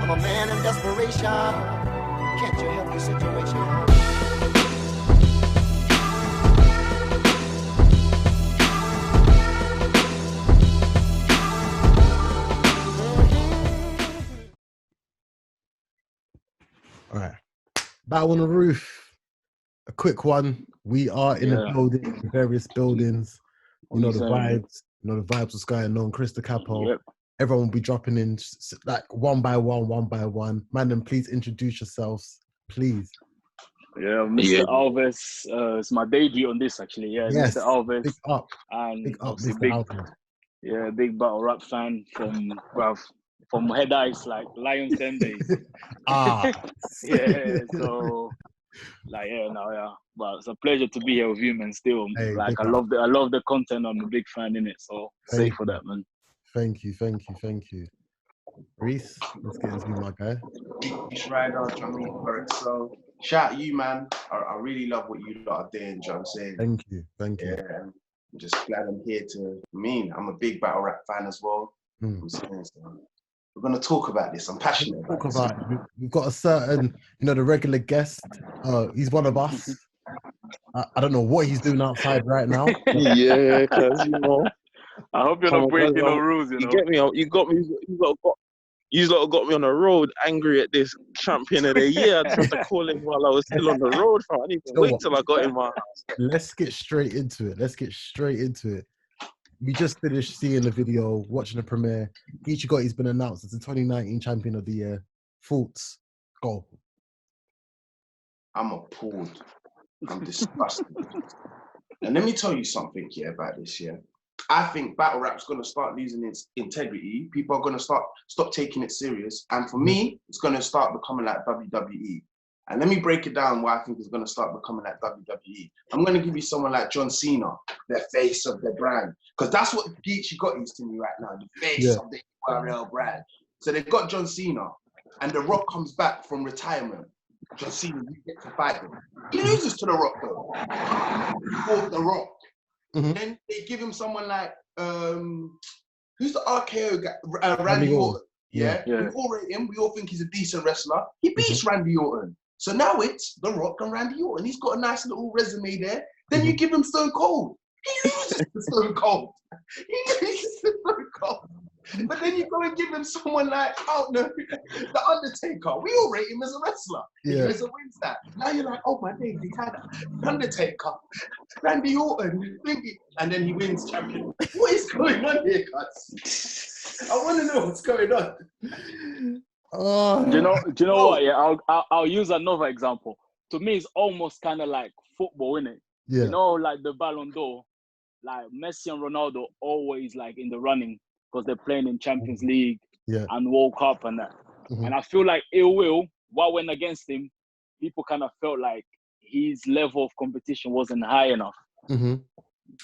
I'm a man in desperation. Can't you help the situation? All right. Battle on the Roof. A quick one. We are in the building, various buildings. You know the vibes. You know the vibes of Sky and Chris the Capo. Yep. Everyone will be dropping in like one by one. Man, then please introduce yourselves, please. Yeah, Mr. Alves. It's my debut on this actually. Yeah, Yes. Mr. Alves. Big up. And Big up, obviously Mr. Alves. big battle rap fan from Head Ice, like Lions them days. Yeah, so but it's a pleasure to be here with you, man. Still, Hey, like I love the content. I'm a big fan in it, so say for that, man. Thank you. Reece, let's get into my guy. Jus Rival, Mr. So shout out you, man. I really love what you lot are doing, John. Saying thank you. Yeah, I'm just glad I'm here I'm a big battle rap fan as well. I'm saying, so we're gonna talk about this. I'm passionate about this. We've got a certain, the regular guest. He's one of us. I don't know what he's doing outside right now. Yeah, because I hope you're not breaking no rules. You get me? You got me. You lot got me on the road, angry at this champion of the year. I tried to call him while I was still on the road. I didn't even wait till I got in my house. Let's get straight into it. We just finished seeing the video, watching the premiere. Geechi Gotti's been announced as the 2019 champion of the year. Thoughts? Go. I'm appalled. I'm disgusted. And let me tell you something here about this year. I think battle rap's going to start losing its integrity. People are going to stop taking it serious. And for me, it's going to start becoming like WWE. And let me break it down why I think it's going to start becoming like WWE. I'm going to give you someone like John Cena, the face of the brand. Because that's what Geechi Gotti is to me right now, the face of the URL brand. So they've got John Cena, and The Rock comes back from retirement. John Cena, you get to fight him. He loses to The Rock, though. Or The Rock. Then they give him someone like, who's the RKO guy? Randy Orton. Yeah. We all rate him. We all think he's a decent wrestler. He beats Randy Orton. So now it's The Rock and Randy Orton. He's got a nice little resume there. Then you give him Stone Cold. He loses to Stone Cold. But then you go and give him someone like, The Undertaker. We all rate him as a wrestler. He wins that. Now you're like, oh my days, he's had Undertaker, Randy Orton, and then he wins champion. What is going on here, guys? I want to know what's going on. Do you know what? Yeah, I'll use another example. To me, it's almost kind of like football, innit? Yeah. You know, like the Ballon d'Or, like Messi and Ronaldo always like in the running because they're playing in Champions League and World Cup and that. And I feel like ill will, what went against him, people kind of felt like his level of competition wasn't high enough.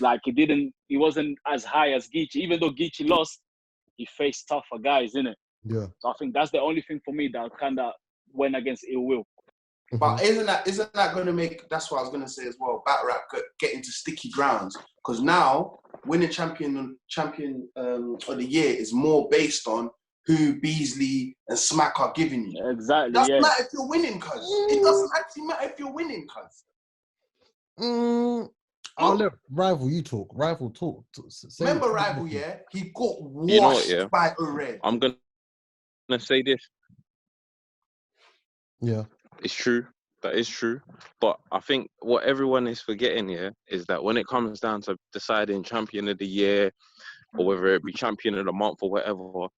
Like he wasn't as high as Geechi. Even though Geechi lost, he faced tougher guys, innit? Yeah. So I think that's the only thing for me that kind of went against ill will. But isn't that going to make, that's what I was going to say as well, battle rap get into sticky grounds? Because now, winning champion of the year is more based on who Beasley and Smack are giving you. Exactly, it doesn't matter if you're winning, cuz. It doesn't actually matter if you're winning, cuz. I'll let Rival you talk. Rival talk. Remember Rival, he got washed by Red. I'm going to say this. Yeah. It's true. That is true. But I think what everyone is forgetting here is that when it comes down to deciding champion of the year or whether it be champion of the month or whatever,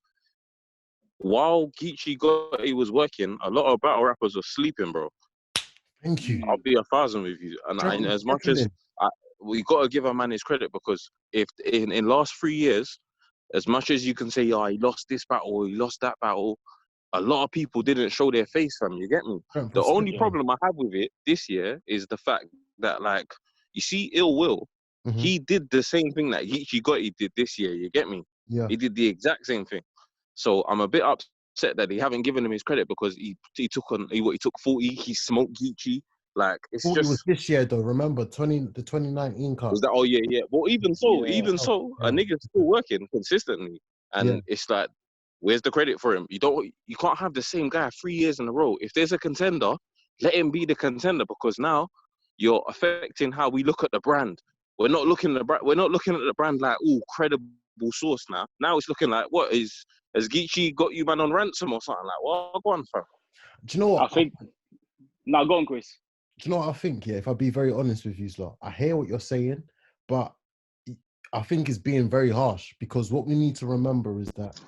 while Geechi Gotti was working, a lot of battle rappers were sleeping, bro. Thank you. I'll be 1,000 with you. And as much as we got to give a man his credit, because if in last 3 years, as much as you can say, he lost this battle, he lost that battle, a lot of people didn't show their face, fam. You get me? The only problem I have with it this year is the fact that, like, you see Ill Will, he did the same thing that Geechi Gotti did this year. You get me? Yeah. He did the exact same thing. So I'm a bit upset that they haven't given him his credit, because he took 40, he smoked Geechi. Like, it's 40 just was this year though. Remember, the 2019 card. Was that? Oh yeah. Well, even so, a nigga's still working consistently, and it's like, Where's the credit for him? You can't have the same guy 3 years in a row. If there's a contender, let him be the contender, because now you're affecting how we look at the brand. We're not looking at the brand like, credible source now. Now it's looking like, what has Geechi got you man on ransom or something? Like, what? Go on, fam. Do you know what? I think. Now, go on, Chris. Do you know what I think? Yeah, if I be very honest with you, lot, I hear what you're saying, but I think it's being very harsh, because what we need to remember is that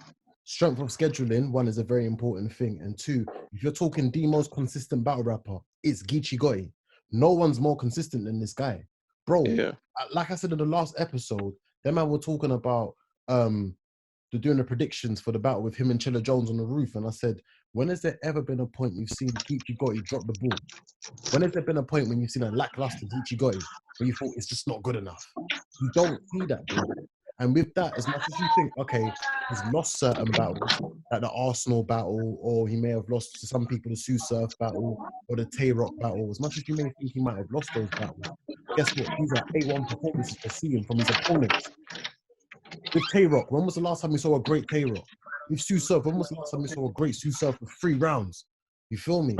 strength of scheduling, one, is a very important thing, and two, if you're talking the most consistent battle rapper, it's Geechi Gotti. No one's more consistent than this guy, bro. Yeah. Like I said in the last episode, them man were talking about they're doing the predictions for the battle with him and Chilla Jones on the roof, and I said, when has there ever been a point you've seen Geechi Gotti drop the ball? When has there been a point when you've seen a lackluster Geechi Gotti where you thought it's just not good enough? You don't see that, bro. And with that, as much as you think, okay, he's lost certain battles, like the Arsenal battle, or he may have lost to some people the Sue Surf battle or the Tay Rock battle, as much as you may think he might have lost those battles, guess what? These are A1 performances we're seeing from his opponents. With Tay Rock, when was the last time we saw a great Tay Rock? With Sue Surf, when was the last time we saw a great Sue Surf with 3 rounds? You feel me?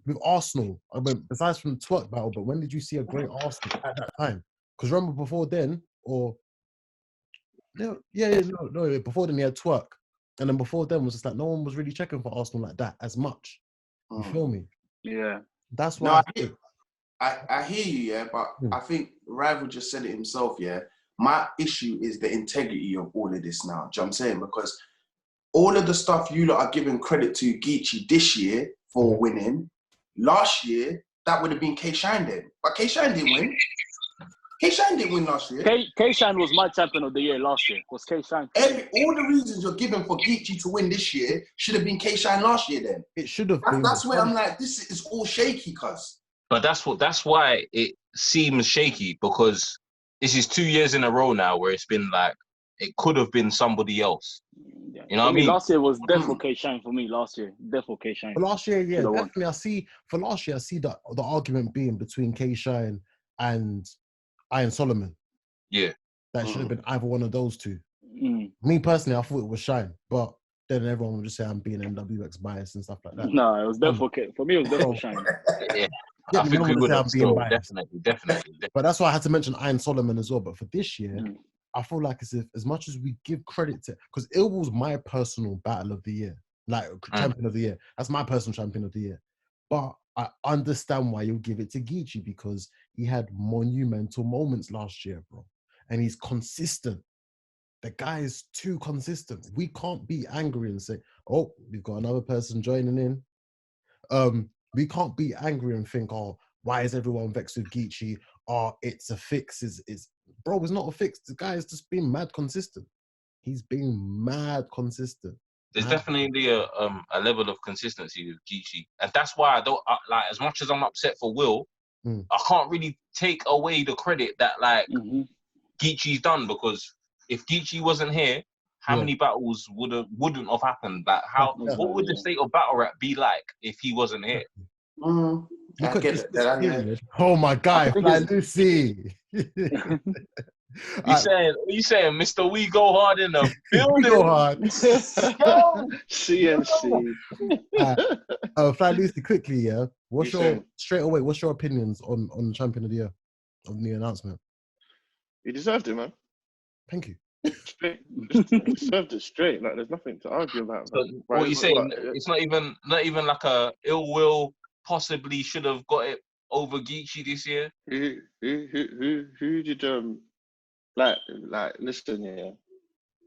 With Arsenal, I mean, besides from the twerk battle, but when did you see a great Arsenal at that time? Because remember before then, or no, before then he had twerk, and then before then was just like no one was really checking for Arsenal like that as much. You feel me? Yeah, that's why. No, I hear you, yeah, but I think Rival just said it himself, yeah. My issue is the integrity of all of this now. Do you know what I'm saying? Because all of the stuff you lot are giving credit to Geechi this year for winning, last year, that would have been K-Shine then. But K-Shine didn't win. K-Shine didn't win last year. K-Shine was my champion of the year last year. Was K-Shine. All the reasons you're giving for Geechi to win this year should have been K-Shine last year then. It should have been. That's where I'm like, this is all shaky, cuz. But that's why it seems shaky, because this is 2 years in a row now where it's been like, it could have been somebody else. Yeah. You know what I mean? Last year was definitely K-Shine for me. Last year, definitely K-Shine. For last year, yeah, definitely. I see the argument being between K-Shine and Iron Solomon. Yeah. That should have been either one of those two. Me personally, I thought it was Shine, but then everyone would just say I'm being NWX biased and stuff like that. No, it was definitely for me. It was definitely Shine. Yeah, I think we would have still, definitely. But that's why I had to mention Iron Solomon as well. But for this year, I feel like as much as we give credit to, because Illwall's my personal battle of the year, like champion of the year. That's my personal champion of the year. But I understand why you'll give it to Geechi, because he had monumental moments last year, bro. And he's consistent. The guy is too consistent. We can't be angry and say, oh, we've got another person joining in. We can't be angry and think, oh, why is everyone vexed with Geechi? Oh, it's a fix. Bro, it's not a fix. The guy is just being mad consistent. He's being mad consistent. There's definitely a level of consistency with Geechi. And that's why I don't, like, as much as I'm upset for Will, I can't really take away the credit that, like, Geechi's done, because if Geechi wasn't here, how many battles wouldn't have happened? Like, what would the state of battle rap be like if he wasn't here? Look at this. Oh my God, Flylusi. You saying, Mr. We go hard in the building. We go hard. CNC. Flylusi, quickly, yeah. What's your opinions on the champion of the year, of the announcement? He deserved it, man. Thank you. Straight. He deserved it straight. Like, there's nothing to argue about. So, what are you saying? It's not even like a ill will. Possibly should have got it over Geechi this year. Who did like listen, yeah.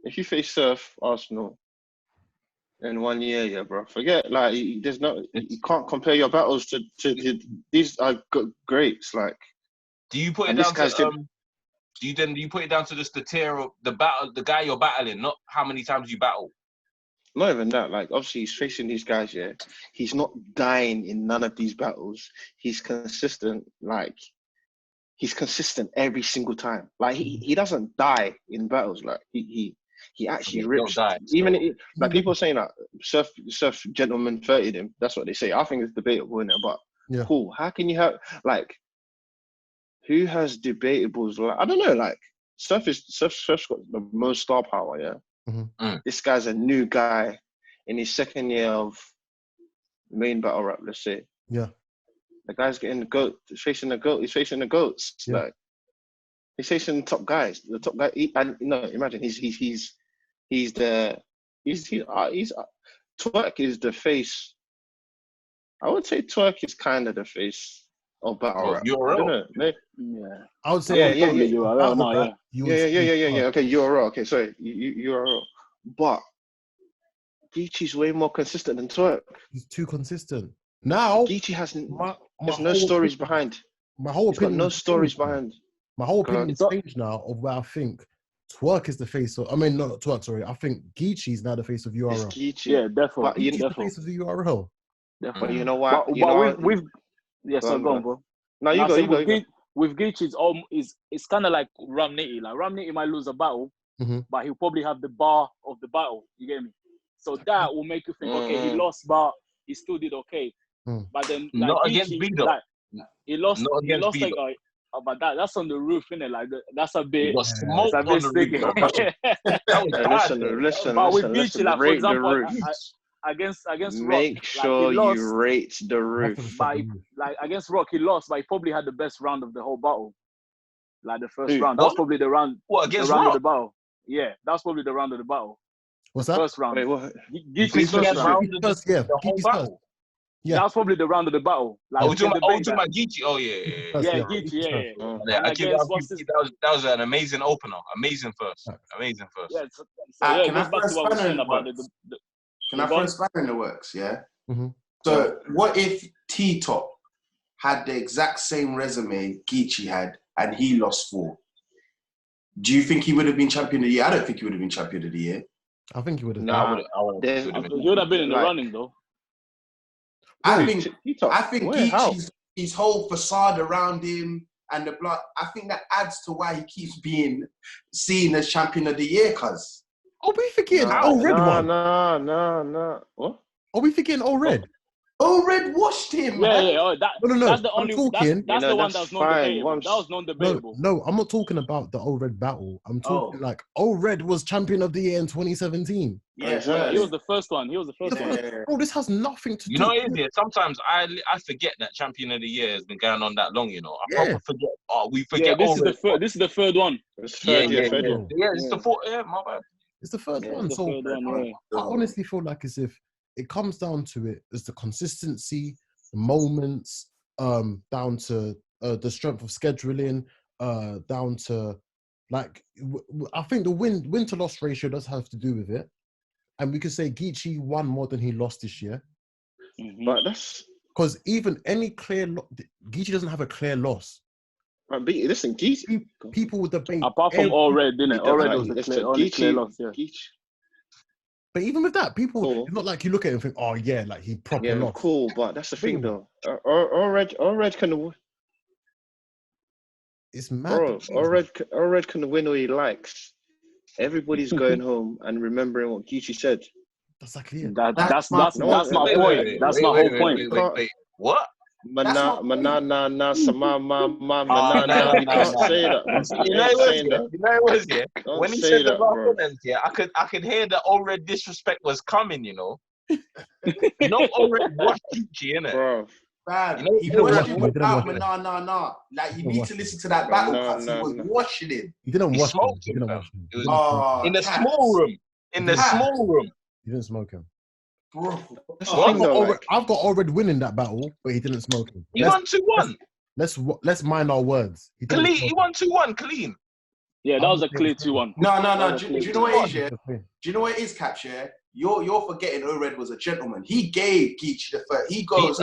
If you face Surf Arsenal in 1 year, yeah, bro, forget, like, there's no, you can't compare your battles to these are greats. Like, do you put it down to do you put it down to just the tier of the battle, the guy you're battling, not how many times you battle? Not even that. Like, obviously, he's facing these guys, yeah. He's not dying in none of these battles. He's consistent. Like, he's consistent every single time. Like, he doesn't die in battles. Like, he actually rips. Even like people saying that Surf Gentleman 30'd him. That's what they say. I think it's debatable, innit? But cool. How can you have, like, who has debatables? Like, I don't know. Like, Surf's got the most star power. Yeah. This guy's a new guy. in his second year of main battle rap, let's say. Yeah. The guy's getting the GOAT. He's facing the GOAT. He's facing the GOATs. Yeah. Like, he's facing the top guys. The top guy. Imagine Twerk is the face. I would say Twerk is kind of the face of battle rap. URL. I don't know. Maybe. Yeah. I would say Yeah. Yeah. Okay, sorry. URL. But Geechi's way more consistent than Twerk. He's too consistent. Now Geechi has there's no whole stories opinion- behind. My whole He's got opinion no has stories changed now. behind. My whole Go on. opinion's changed now of where I think Twerk is the face of. I mean, not Twerk. Sorry, I think Geechi's now the face of It's URL. Geechi. Yeah, definitely. But Geechi's the definitely. face of the URL. But you know what? But we've yeah. Go So on, go go on, bro. No, you Now, go. say You go. with Geechi, it's kind of like Ramniti. Like Ramniti might lose a battle, but he'll probably have the bar of the battle. You get me? So that will make you think, okay, he lost, but he still did okay. But then, like Not Geechi, against Bido. like he lost. Not He against lost like Bido. but that's on the roof, innit? Like that's a bit. He got smoked It's a on bit the sticky. roof. That was bad. Listen. But with Geechi, like for Rate the example, roof. against Rock, Make sure like, he lost, you rate the roof. But like against Rock, he lost, but he probably had the best round of the whole battle. Like the first Who? round. That's probably the round. What, against the round Rock? of the battle. Yeah, that's probably the round of the battle. What's that? First round. Wait, what? Geechi's first round. The whole battle. Yeah. That's probably the round of the battle. Like, We're talking about Geechi. Oh, yeah. Yeah, Geechi, yeah. Yeah, that was an amazing opener. Amazing first. Yeah, so it goes back to what we're saying about Can I throw a spanner in the works, yeah? Mm-hmm. So what if T-Top had the exact same resume Geechi had and he lost 4? Do you think he would have been champion of the year? I don't think he would have been champion of the year. I think he would have. Nah, he would have been in the running, though. I think Geechi's his whole facade around him and the blood, I think that adds to why he keeps being seen as champion of the year, cuz. Are we forgetting Red one? No. What? Are we forgetting Red? Red washed him, man. Yeah. No. That's the only. That's the one that's non-debatable. That was non-debatable. No, I'm not talking about the Red battle. I'm talking like Red was champion of the year in 2017. Yeah, he was the first one. Bro, this has nothing to do. You know, sometimes I forget that champion of the year has been going on that long. You know, I proper forget. We forget. This is the third one. Yeah, it's the fourth. Yeah, my bad. It's the third one. So I honestly feel like as if it comes down to it as the consistency, the moments, down to the strength of scheduling, down to like I think the win to loss ratio does have to do with it, and we could say Geechi won more than he lost this year. But that's because even any clear Geechi doesn't have a clear loss. Listen, Geechi. People would debate apart from Red, didn't it? Red was the clear loss. Yeah. But even with that, people, it's not like you look at it and think, oh yeah, like he properly lost. Cool, but that's the thing though. Red can. It's mad. Bro, Red can win what he likes. Everybody's going home and remembering what Geechi said. That's exactly it. That's my point. That's my whole point. Wait. What? You can't say that. You know it was, yeah. When he said the last sentence, yeah, I could hear the Red disrespect was coming, you know. You know, Red watched Geechi, innit? Bro. Bad. He washed him without nah. Like, you need to listen to that battle because he was washing him. He didn't wash him. It was in the small room. He didn't smoke him. Bro. I've got Red winning that battle, but he didn't smoke him. He won 2-1. Let's mind our words. He won 2-1 clean. Yeah, that was a clear 2-1. No. Do you know what it is, yeah? Do you know what it is, Caps, yeah? You're forgetting Red was a gentleman. He gave Geechi the first. He goes,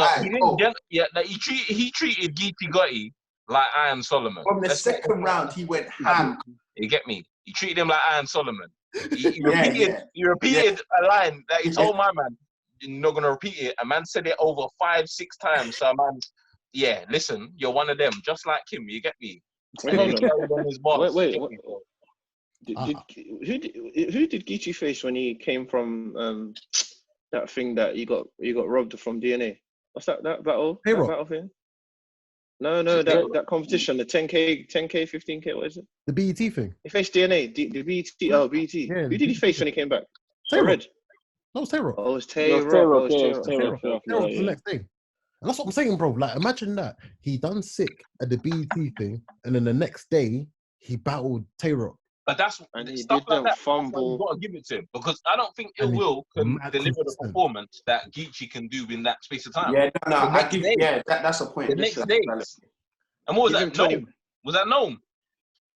he treated Geechi Gotti like Iron Solomon. From the second round, he went ham. You get me? He treated him like Iron Solomon. He repeated a line that he told my man, you're not going to repeat it. A man said it over 5-6 times. So, man, yeah, listen, you're one of them, just like him. You get me? Wait. Who did Geechi face when he came from that thing that you got robbed from DNA? What's that battle? That battle thing? No, that competition, the 10K, 15K, what is it? The BET thing. He faced DNA, the BET. Oh, BET. Yeah, who did he face when he came back? Red. That was Tay-Rock. Oh, it was Tay-Rock. Tay-Rock was the next day. And that's what I'm saying, bro. Like, imagine that. He done sick at the BET thing, and then the next day, he battled Tay-Rock. But that's and he stuff did like that. fumble. You got to give it to him because I don't think Ill Will can deliver the performance that Geechi can do in that space of time. Yeah, that's a point. The next day. And what was that? Gnome? Was that Gnome?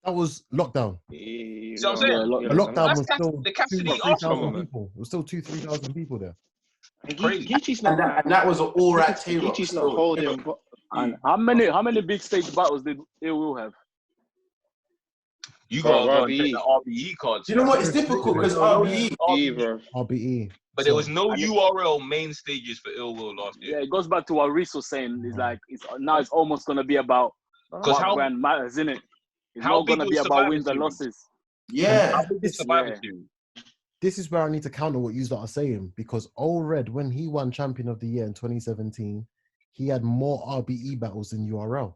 That was lockdown. See what I'm saying? Lockdown was still the Cassidy 3,000 people. It was still 2,000-3,000 people there. Geechi's not, and that was an all-right Tay-Rock. Geechi's not holding. And how many big stage battles did Ill Will have? You gotta go and take the RBE cards. You know what? It's difficult because RBE. But there was no URL main stages for Ill Will last year. Yeah, it goes back to what Reece was saying. It's like now it's almost gonna be about what brand matters, isn't it? It's not gonna be about wins and losses. Yeah. This is where I need to counter what you are saying, because Old Red, when he won Champion of the Year in 2017, he had more RBE battles than URL.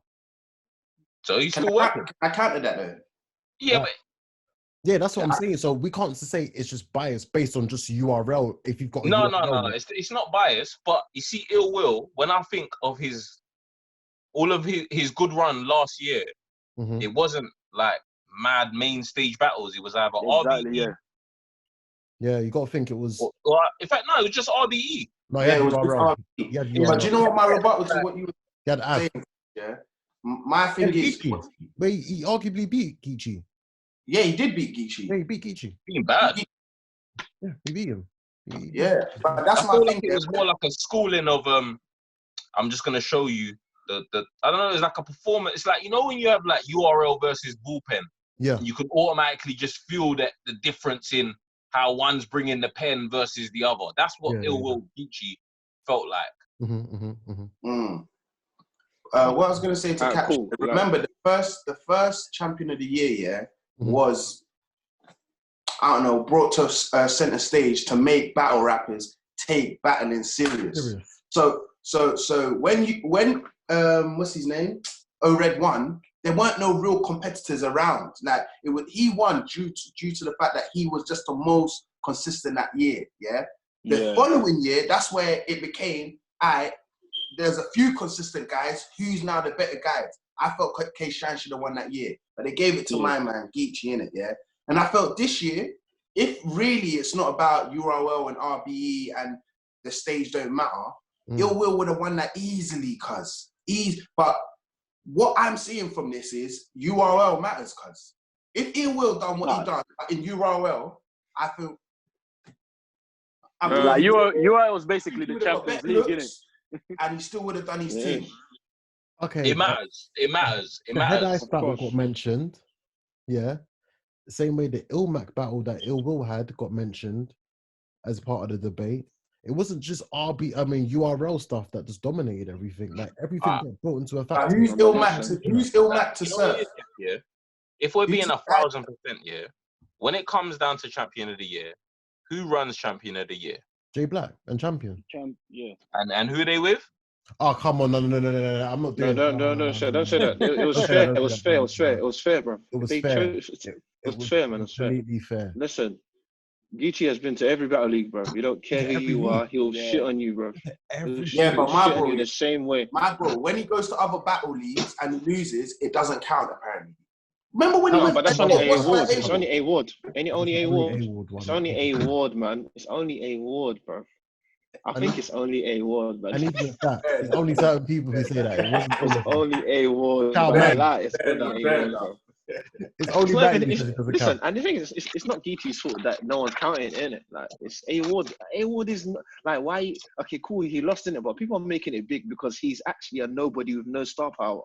So he's still working. I counted that though. Yeah, yeah, that's what I'm saying. So we can't say it's just biased based on just URL. If you've got no, it's not biased. But you see, Ill Will, when I think of all of his good run last year, it wasn't like mad main stage battles. It was either RBE. Yeah, you got to think it was. In fact, no, it was just RBE. No, yeah, it was RBE. But do you know what my rebuttal to what you were saying? Yeah, my thing is, but he arguably beat Geechi. Yeah, he did beat Geechi. Yeah, he beat Geechi. Being bad. Yeah, he beat him. Yeah, but that's my thing. It was more like a schooling of I'm just gonna show you the I don't know. It's like a performance. It's like, you know, when you have like URL versus bullpen. Yeah. You can automatically just feel that the difference in how one's bringing the pen versus the other. That's what Ill Will Geechi felt like. What I was going to say to Catch, remember the first Champion of the Year, was, I don't know, brought to center stage to make battle rappers take battling serious. So when what's his name? O-Red won, there weren't no real competitors around. Like he won due to the fact that he was just the most consistent that year. Yeah. The following year, that's where it became, there's a few consistent guys. Who's now the better guys? I felt K-Shine should have won that year, but they gave it to my man Geechi, innit, yeah? And I felt this year, if really it's not about URL and RBE and the stage don't matter, Ill Will would have won that easily, but what I'm seeing from this is URL matters, cuz. If Ill Will done what he done in URL, I feel... like URL was basically the Champions League, innit? And he still would have done his team. Okay. It matters. The Head Ice battle got mentioned. Yeah. The same way the Ilmac battle that Ill Will had got mentioned as part of the debate. It wasn't just URL stuff that just dominated everything. Like everything got brought into a factor. Who's Ilmac to serve? Yeah. If we're being 1,000%, yeah, when it comes down to Champion of the Year, who runs Champion of the Year? J Black and Champion. Yeah. And who are they with? Oh, come on. No. I'm not doing it. No, don't say that. It was fair. It was fair, bro. It was fair. It was fair, man. It was completely fair. Listen, Geechi has been to every battle league, bro. You don't care who you are, he'll shit on you, bro. But my bro, the same way. My bro, when he goes to other battle leagues and he loses, it doesn't count apparently. Remember when he went? But that's only a award. It's only a award. Only a award. It's only a award, man. It's only a award, bro. I think it's only a award, man. And even that, there's only certain people who say that. It's only a award. It's only a award, bro. It's only listen, and the thing is, it's not Geechi's fault that no one's counting in it. Like it's a award. A award is not like why. Okay, cool. He lost in it, but people are making it big because he's actually a nobody with no star power.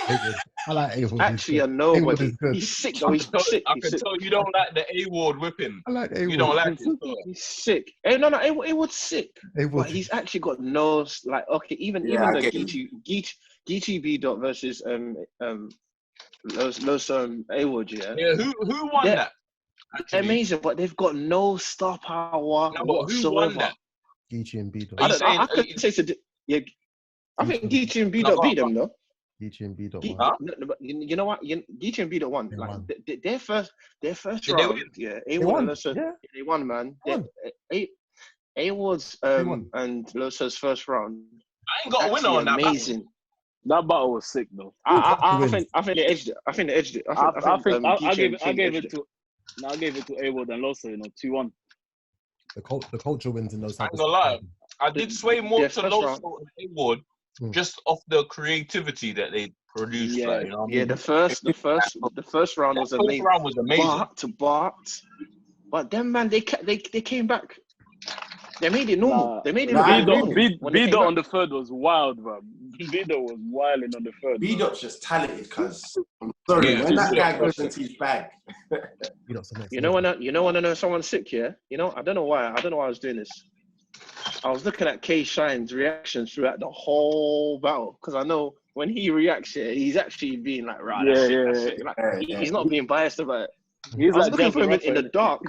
I like A-Ward. Actually, a nobody. He's sick. Though. He's sick. I can tell you don't like the A-Ward whipping. I like A-Ward. You don't like it. He's sick. No, A-Ward's sick. But he's actually got no like. Okay, even the Geechi B. Dot versus Los A-Ward. Yeah. Who won that? Actually? Amazing, but they've got no star power whatsoever. Who won that? Geechi and B. Dot. I could say I think Geechi and B. Dot beat them though. Geechi and B. You know what? Geechi and B. Like their first Did round. they win? They won, man. A-Ward's and Losa's first round. I ain't got a winner on that. Amazing. That battle was sick though. I think they edged it. I think they edged it. I gave it to A-Ward and Losa, 2-1. The culture wins in those. I ain't gonna lie. I did sway more to Losa and A-Ward just off the creativity that they produced. Yeah, like, the first round was amazing. The round was amazing. But then, man, they came back. They made it normal. They made it normal. B-Dot on the third was wild, bro. B-Dot was wilding on the third. B-Dot's just talented, cuz. I'm sorry, when that guy goes into his bag. You know when I know someone's sick, yeah? I don't know why. I was doing this. I was looking at K Shine's reactions throughout the whole battle because I know when he reacts here, he's actually being like, right, that's it. Like, he's not being biased about it. I was looking for him in the dark.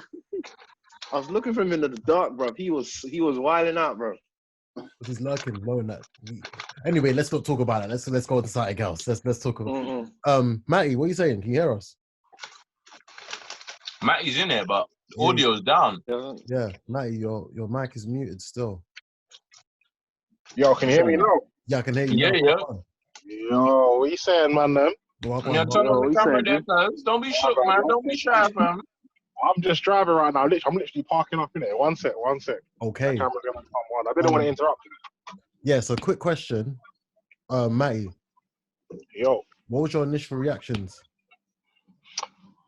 I was looking for him in the dark, bro. He was wilding out, bro. He's lurking, knowing that. Anyway, let's not talk about that. Let's go on to something else. Let's talk about. Matty, what are you saying? Can you hear us? Matty's in there, but the audio's down. Yeah, Matty, your mic is muted still. Yo, can you hear me now? Yeah, I can hear you. Yeah. Yo, what you saying, man? Turn on the camera there, cuz. Don't be shook, man. Don't be shy, fam. I'm just driving right now. I'm literally parking up in it. One sec. Okay. The camera's gonna come on. I didn't want to interrupt. Yeah, so quick question. Matty. Yo. What was your initial reactions?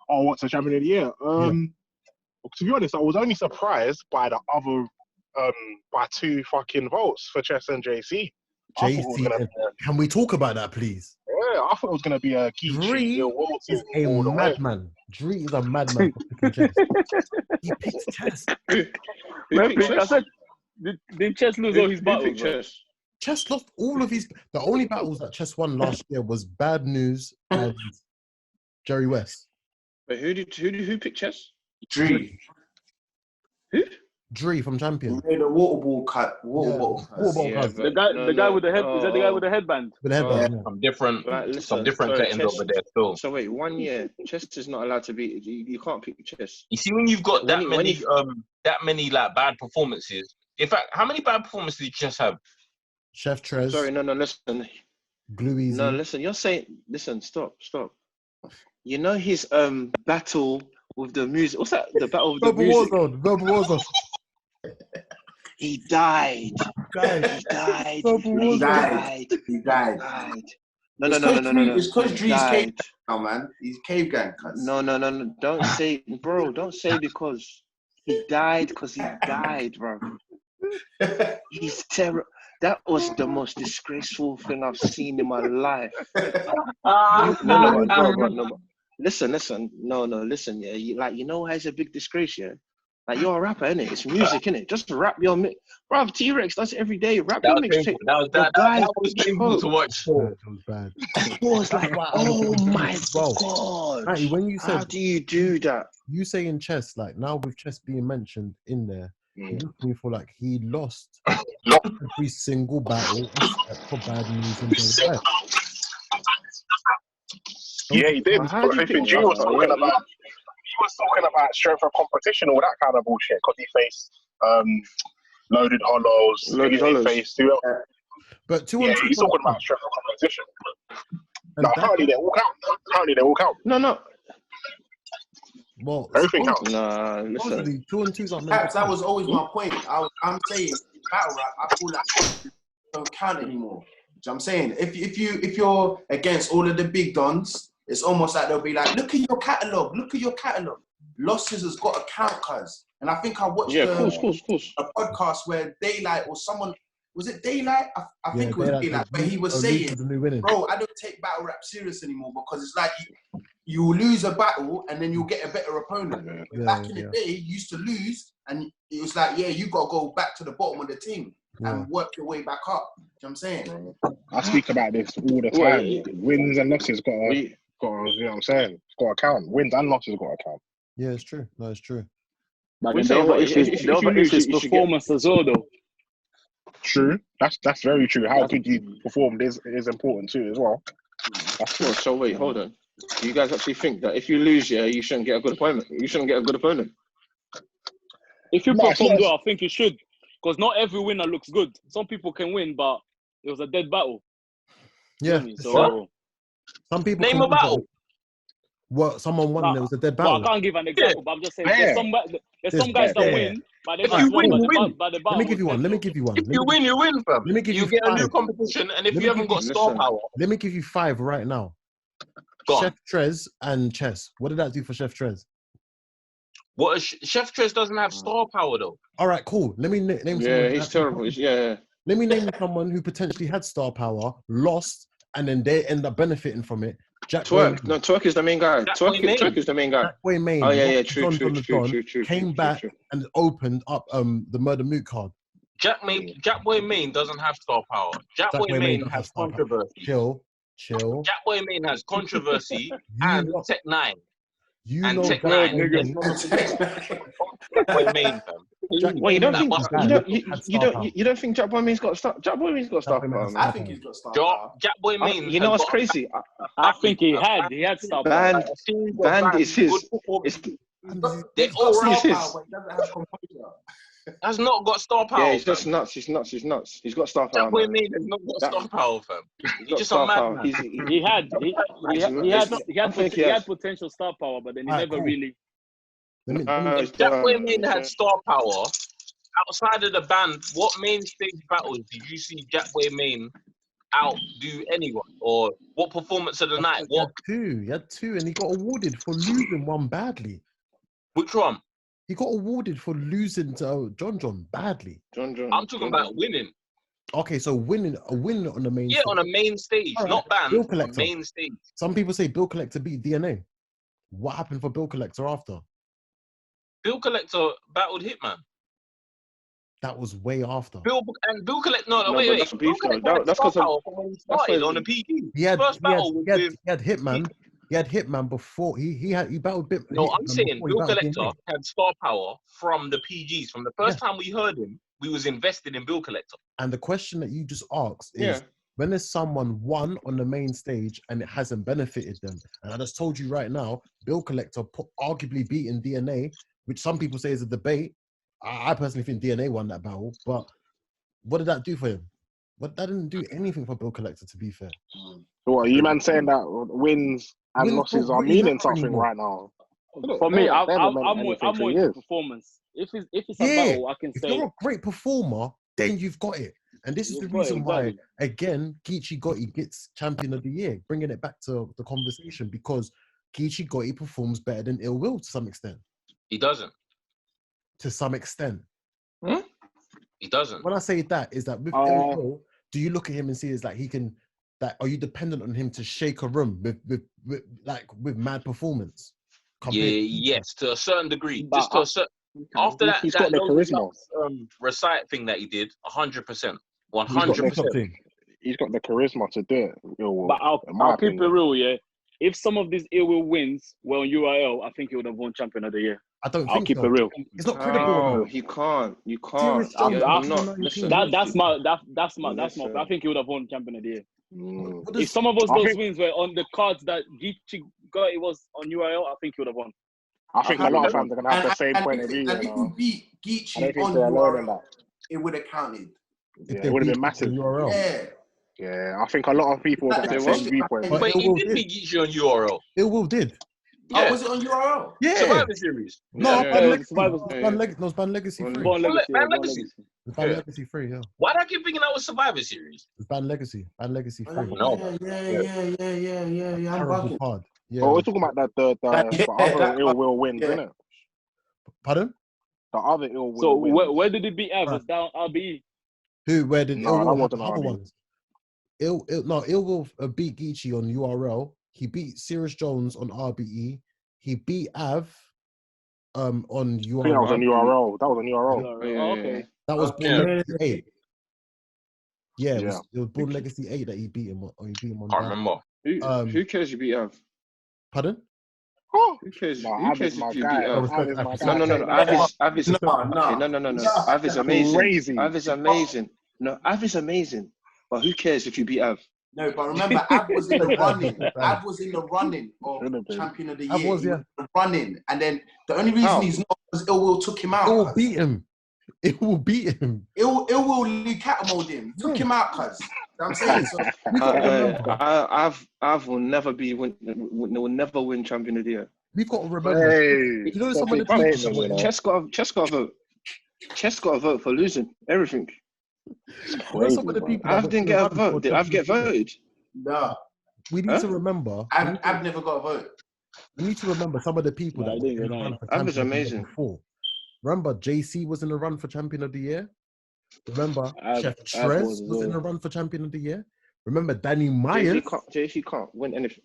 Oh, what's the champion of the year? To be honest, I was only surprised by the other by 2 fucking votes for Chess and JC. Can we talk about that, please? Yeah, I thought it was going to be a Geechi. Is a madman. Dree is a madman for picking Chess. He picked Chess. I said, did Chess lose all his battles? Chess lost all of his... The only battles that Chess won last year was Bad News and Jerry West. Wait, who picked Chess? Dree. Who? Dree from Champion. He made a water ball cut. The guy with the head. Is that the guy with the headband? With the headband. Some different settings over there still. So wait, 1 year, Chess is not allowed to be. You can't pick Chess. You see, when you've got that many like bad performances. In fact, how many bad performances did Chess have? Chef Trez. Sorry, no, listen. Glue Easy. No, listen. You're saying. Listen, stop. You know his battle with the music. What's that? The battle with the music. Verbal Warzone. He died. He died. No. It's because Dree's cave now, man. He's cave gang. No. Don't say, bro. Don't say because he died. Because he died, bro. He's terrible. That was the most disgraceful thing I've seen in my life. No. Listen. No. Listen, yeah. You know why it's a big disgrace, yeah? Like, you're a rapper, innit? It's music, innit? Just rap your mix. Bro, T-Rex does it every day. Rap your mixtape. That was painful to watch. That was bad. It was like, oh my God. Matty, when you said, how do you do that? You say in Chess, like, now with Chess being mentioned in there, it looked to me for like he lost every single battle for Bad News and Jerry West. Yeah, he did. I think G was talking about. He was talking about strength of competition, all that kind of bullshit, because he faced loaded hollows. He faced who else? But he's talking about strength of competition. No, apparently they all count. No. Well, everything counts. Nah, listen. 2 and 2's not Perhaps that was always my point. I'm saying battle rap, I feel like don't count anymore. So I'm saying if you're against all of the big dons, it's almost like they'll be like, look at your catalogue. Losses has got to count, cuz. And I think I watched a podcast where Daylight or someone, was it Daylight? I think it was Daylight. But he was saying, bro, I don't take battle rap serious anymore because it's like you lose a battle and then you'll get a better opponent. Back in the day, you used to lose and it was like, you got to go back to the bottom of the team and work your way back up. You know what I'm saying? I speak about this all the time. Wins and losses got to, you know what I'm saying? It's got to count. Wins and losses got to count. Yeah, it's true. No, it's true. But the other issue is performance as well, though. True. That's very true. How good you performed is important too as well. So wait, hold on. Do you guys actually think that if you lose, you shouldn't get a good opponent? You shouldn't get a good opponent. If you perform well, I think you should, because not every winner looks good. Some people can win, but it was a dead battle. Yeah. So some people name a battle. What someone won? There was a dead battle. Well, I can't give an example, but I'm just saying there's some guys that win, but they just won. Let me give you one. If you win, you win, fam. Let me give you get 5. a new competition, and if you haven't got star power, let me give you 5 right now. Chef Trez and Chess. What did that do for Chef Trez? What? Chef Trez doesn't have star power though. All right, cool. Let me name someone. Yeah, he's terrible. Let me name someone who potentially had star power, lost, and then they end up benefiting from it. Twerk is the main guy. Twerk is the main guy. Jack Boy Main. Oh yeah, true. Came back and opened up the Murder Moot card. Jack Boy Main doesn't have star power. Jack Boy Main has controversy. Chill. Jack Boy Main has controversy and Tech 9. You Tech 9. Jack Boy Main, fam. Wait, you don't think Jack Boy Main's got star? Jack Boy Main's got star power. I think he's got star power. Jack Boy Main. You know what's crazy? I think he had star power. Band is his. They all has not got star power. Yeah, he's just nuts. He's nuts. He's got star power. Jack Boy Main has not got star power, fam. He's just a madman. He had potential star power, but then he never really. If Jack Boy Main had star power, outside of the band, what main stage battles did you see Jack Boy Main outdo anyone? Or what performance of the night? He had two, and he got awarded for losing one badly. Which one? He got awarded for losing to John badly. I'm talking about winning. Okay, so a win on the main stage. On a main stage, right. Not band, Bill Collector. Main stage. Some people say Bill Collector beat DNA. What happened for Bill Collector after? Bill Collector battled Hitman. That was way after. Bill Collector. No, wait. That's because on the PG. He had Hitman. He had Hitman before he battled Bit. No, I'm saying Bill Collector had star power from the PGs. From the first time we heard him, we was invested in Bill Collector. And the question that you just asked is, when there's someone won on the main stage and it hasn't benefited them, and I just told you right now, Bill Collector arguably beating DNA, which some people say is a debate. I personally think DNA won that battle, but what did that do for him? But that didn't do anything for Bill Collector, to be fair. So what, you man saying that wins and losses are meaning something right now? For me, I'm more into performance. If it's a battle, I can say. If you're a great performer, then you've got it. And this is the reason why, again, Geechi Gotti gets Champion of the Year, bringing it back to the conversation, because Geechi Gotti performs better than Ill Will to some extent. He doesn't. To some extent. He doesn't. When I say that, is that with Ill Will, do you look at him and see are you dependent on him to shake a room with mad performance? Yes, to a certain degree. Just to a certain. After that, he's got the charisma. Recite thing that he did, 100%, 100%. He's got the charisma to do it. But I'll keep it real, If some of these Ill Will wins were on URL, I think he would have won Champion of the Year. I'll keep it real. It's not credible. No, you can't. That's my. I think he would have won Champion of the Year. If some of those wins were on the cards that Geechi Gotti was on URL, I think he would have won. I think a lot of fans are going to have the same point of view. And if you beat Geechi on URL, it would have counted. It would have been massive. Yeah, I think a lot of people got that same viewpoint. But he did beat Geechi on URL. Ill Will did. Oh, was it on URL? Yeah. Survivor Series. No, it's Band Legacy 3. Band Legacy. It's Band Legacy 3, yeah. Why do I keep thinking that was Survivor Series? It's Band Legacy 3. No. Yeah. I'm bugging. Hard. Yeah. But we're talking about the other Ill Will wins, isn't it? Pardon? The other Ill Will So wins. where did it beat Alves? Down RBE? Where did Ill Will have the other ones? Ill Will beat Geechi on URL. He beat Sirius Jones on RBE. He beat Av on URL. I think that was on URL. That was on URL. Oh, okay. That was Legacy 8. Yeah, it was Born Legacy 8 that he beat him on. I remember. Who cares you beat Av? Pardon? Who cares? Who cares if you beat Av? No. Av is amazing. Crazy. Av is amazing. No, Av is amazing. But who cares if you beat Av? No, but remember, Ab was in the running. Ab was in the running of champion of the year. Was, yeah. The running, and then the only reason he's not was Ill Will took him out. It will beat him. It will beat him. Ill Will catapulted him. Took him out, cuz. I'm saying so. I've will never win champion of the year. We've got to remember. Hey, you know, some of the people. Chess got a vote. Chess got a vote for losing everything. Crazy, some of the people I didn't get a vote. Did I get voted? No. We need to remember. I've never got a vote. We need to remember some of the people that were in the run for that was champion amazing. before. Remember, JC was in the run for champion of the year. Remember, Chef Trez was in the run for champion of the year. Remember, Danny Myers. JC can't win anything.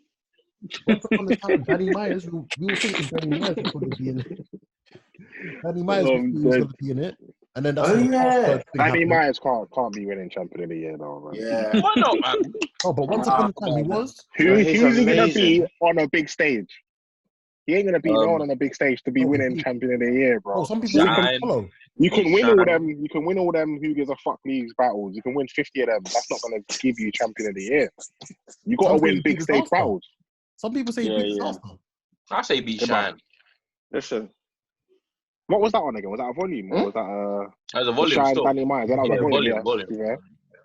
Once upon a time, Danny Myers. We were thinking Danny Myers was going to be in it. Danny Myers was going to be in it. And then that's Danny Myers can't be winning champion of the year though, man. Yeah. Why not, man? Oh, but once upon a time he was. Who's he gonna be on a big stage? He ain't gonna be known on a big stage to be winning champion of the year, bro. Oh, some people can follow. You can win all them. You can win all them. Who gives a fuck leagues battles? You can win 50 of them. That's not gonna give you champion of the year. You gotta win big stage battles. Some people say beat disaster. I say beat Shine. Listen. What was that on again? Was that a volume? Or was that a volume? Shine Danny Myers. That was a volume. Volume.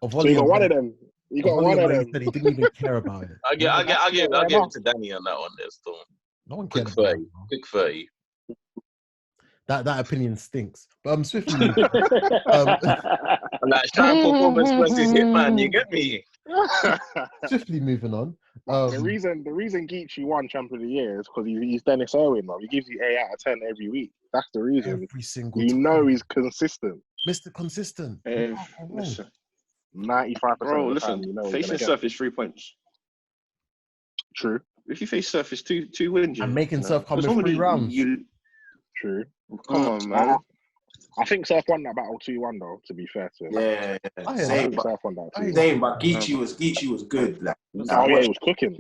So you got one of them. You got one of them. He said he didn't even care about it. I give it to Danny on that one. There still. No one cares. Quick 30. That opinion stinks. But I'm swiftly. Like Shine performance versus Hitman. You get me? Swiftly moving on. The reason Geechi won champion of the year is because he's Dennis Irwin, man. He gives you 8 out of 10 every week. That's the reason. Every single you time. know he's consistent. Mr. Consistent. Listen. 95%. Bro, listen. You know facing Surf is 3 points. True. If you face Surf, it's two wins. And making Surf come in 3 rounds. True. Come on, man. I think Surf won that battle 2-1 though, to be fair to him. Yeah. Same, but Surf won that 2-1. Same, but Geechi was good. Like, he was cooking.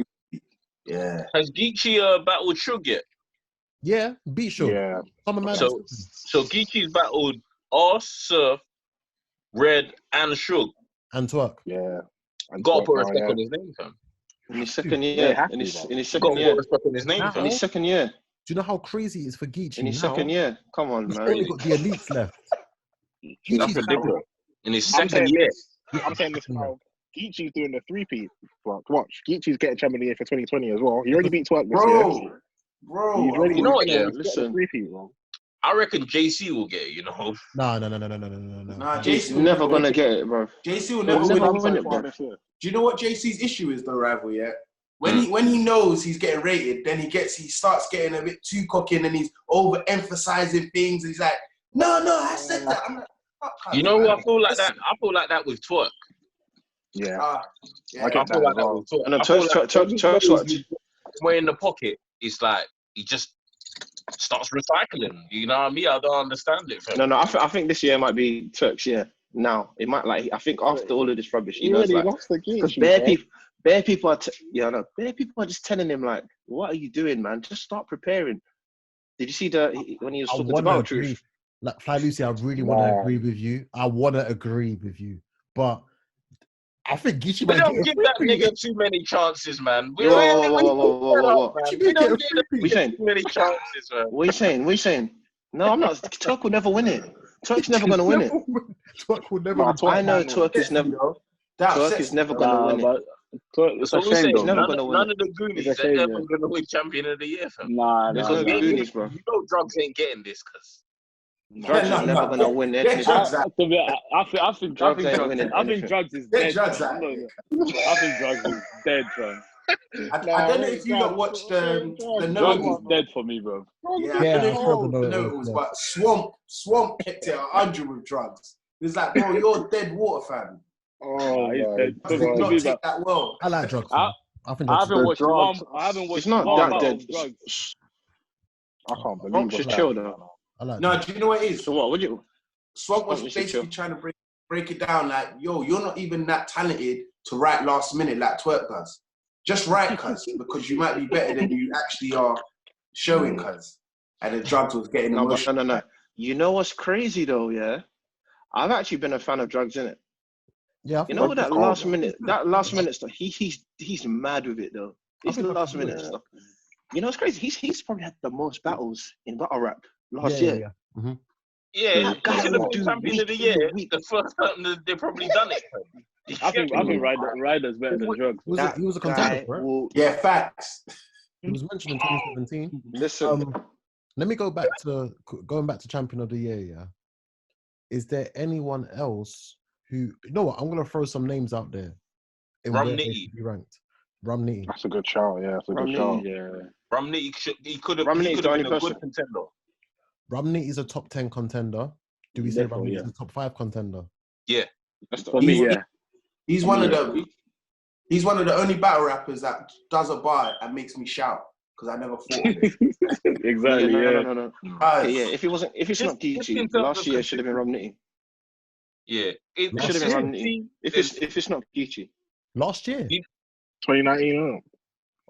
Yeah. Has Geechi battled Shug yet? Yeah, beat Shug. Yeah. So Geechi's battled Arse, Surf, Red, and Shug. And Twerk. Yeah. And got to put respect on his name, fam. In his second year. In his second year. Put respect on his name, fam. In his second year. Do you know how crazy it is for Geechi? In his second year. Come on, he's man. only got the elites left. In his second year. I'm saying this now. Geechi's doing the 3-peat. Watch. Geechi's getting champion of the year for 2020 as well. He already beat Twerk this year. Bro. You know what, yeah? Listen. 3-peat, bro. I reckon JC will get it, you know. No. Nah, JC never gonna get it, bro. JC will never win it, bro. Do you know what JC's issue is, though, Rival? Yeah, when he knows he's getting rated, then he starts getting a bit too cocky, and then he's overemphasizing things. And he's like, no, I said that. I'm like, you know what? I feel like that. I feel like that with Twerk. Yeah. I feel like that with Twerk. And Twerk's way in the pocket. It's like he just starts recycling. You know what I mean? I don't understand it. No. I think this year might be Twerk's year. Now it might I think after all of this rubbish, he already lost the game. Bare people are just telling him like, "What are you doing, man? Just start preparing." Did you see when he was talking about truth? Like Flylusi, I really want to agree with you. But I think Geechi might don't give that nigga too many chances, man. We Whoa. We don't give him too many chances, man. What are you saying? No, I'm not. Twerk will never win it. Twerk's never going to win it. Twerk will never. I know Twerk is never. Twerk is never going to win it. It's a shame, none of the Goonies are ever going to win champion of the year, fam. Nah, there's no Goonies, bro. You know Drugs ain't getting this, cuz. Drugs is never going to win it. I think Drugs is dead. I think Drugs is dead, fam. I don't know if you lot watched the Drugs note. is dead for me, bro. Yeah, I don't know if the note was, but Swamp kept it 100 with Drugs. It was like, bro, you're dead water, fam. Oh, he's dead. Not take that well. I like Drugs. I haven't watched Drugs. It's not that dead. I can't believe Swamp should chill though. No, do you know what it is? So what? Swamp was basically trying to break it down like, yo, you're not even that talented to write last minute like Twerk does. Just write, cuz, because you might be better than you actually are showing, cuz. And the Drugs was getting emotional. No. You know what's crazy though, yeah? I've actually been a fan of Drugs, innit? Yeah, you know that last minute stuff. He's mad with it though. It's the last minute stuff. You know, it's crazy. He's probably had the most battles in battle rap last year. Yeah. Mm-hmm. Yeah, he should have been champion of the year. The first time they probably done it. I think Ryder's better than Drugs. He was a contender, right? Yeah, facts. He was mentioned in 2017. Listen, let me go back to champion of the year. Yeah, is there anyone else who? You know what? I'm gonna throw some names out there. Romney be ranked. Romney. That's a good shout. Yeah, that's a good shout. Yeah, Romney he could have been a good contender. Romney is a top 10 contender. Do we say Romney is a top 5 contender? Yeah, for me. Yeah, he's one of the only battle rappers that does a bar and makes me shout because I never thought of it. Exactly. No. Okay, yeah, if it's not Geechi, last year it should have been Romney. Yeah, it should have been Romney. If it's not Geechi, last year, 2019.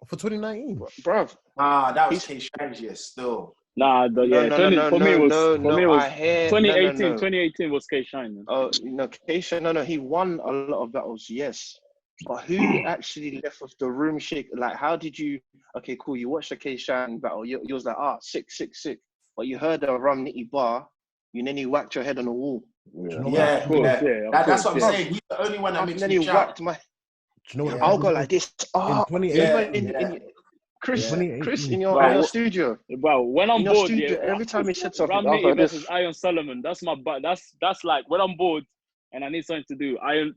For 2019, bruv. That was K-Shine year still. Nah, for me it was 2018. 2018 was K-Shine. Oh no, K-Shine. No, he won a lot of battles, yes. But who actually left with the room shake? Like, how did you? Okay, cool. You watched the K-Shine battle. You was like, sick. But you heard a Rum Nitty bar. You then you whacked your head on the wall. Yeah. That's what I'm saying. He's the only one that makes me shout. Do you know what? I'll go like this. Chris, in your studio. Well, when I'm bored, every time he said something, Romney versus Iron Solomon. That's like when I'm bored and I need something to do. Iron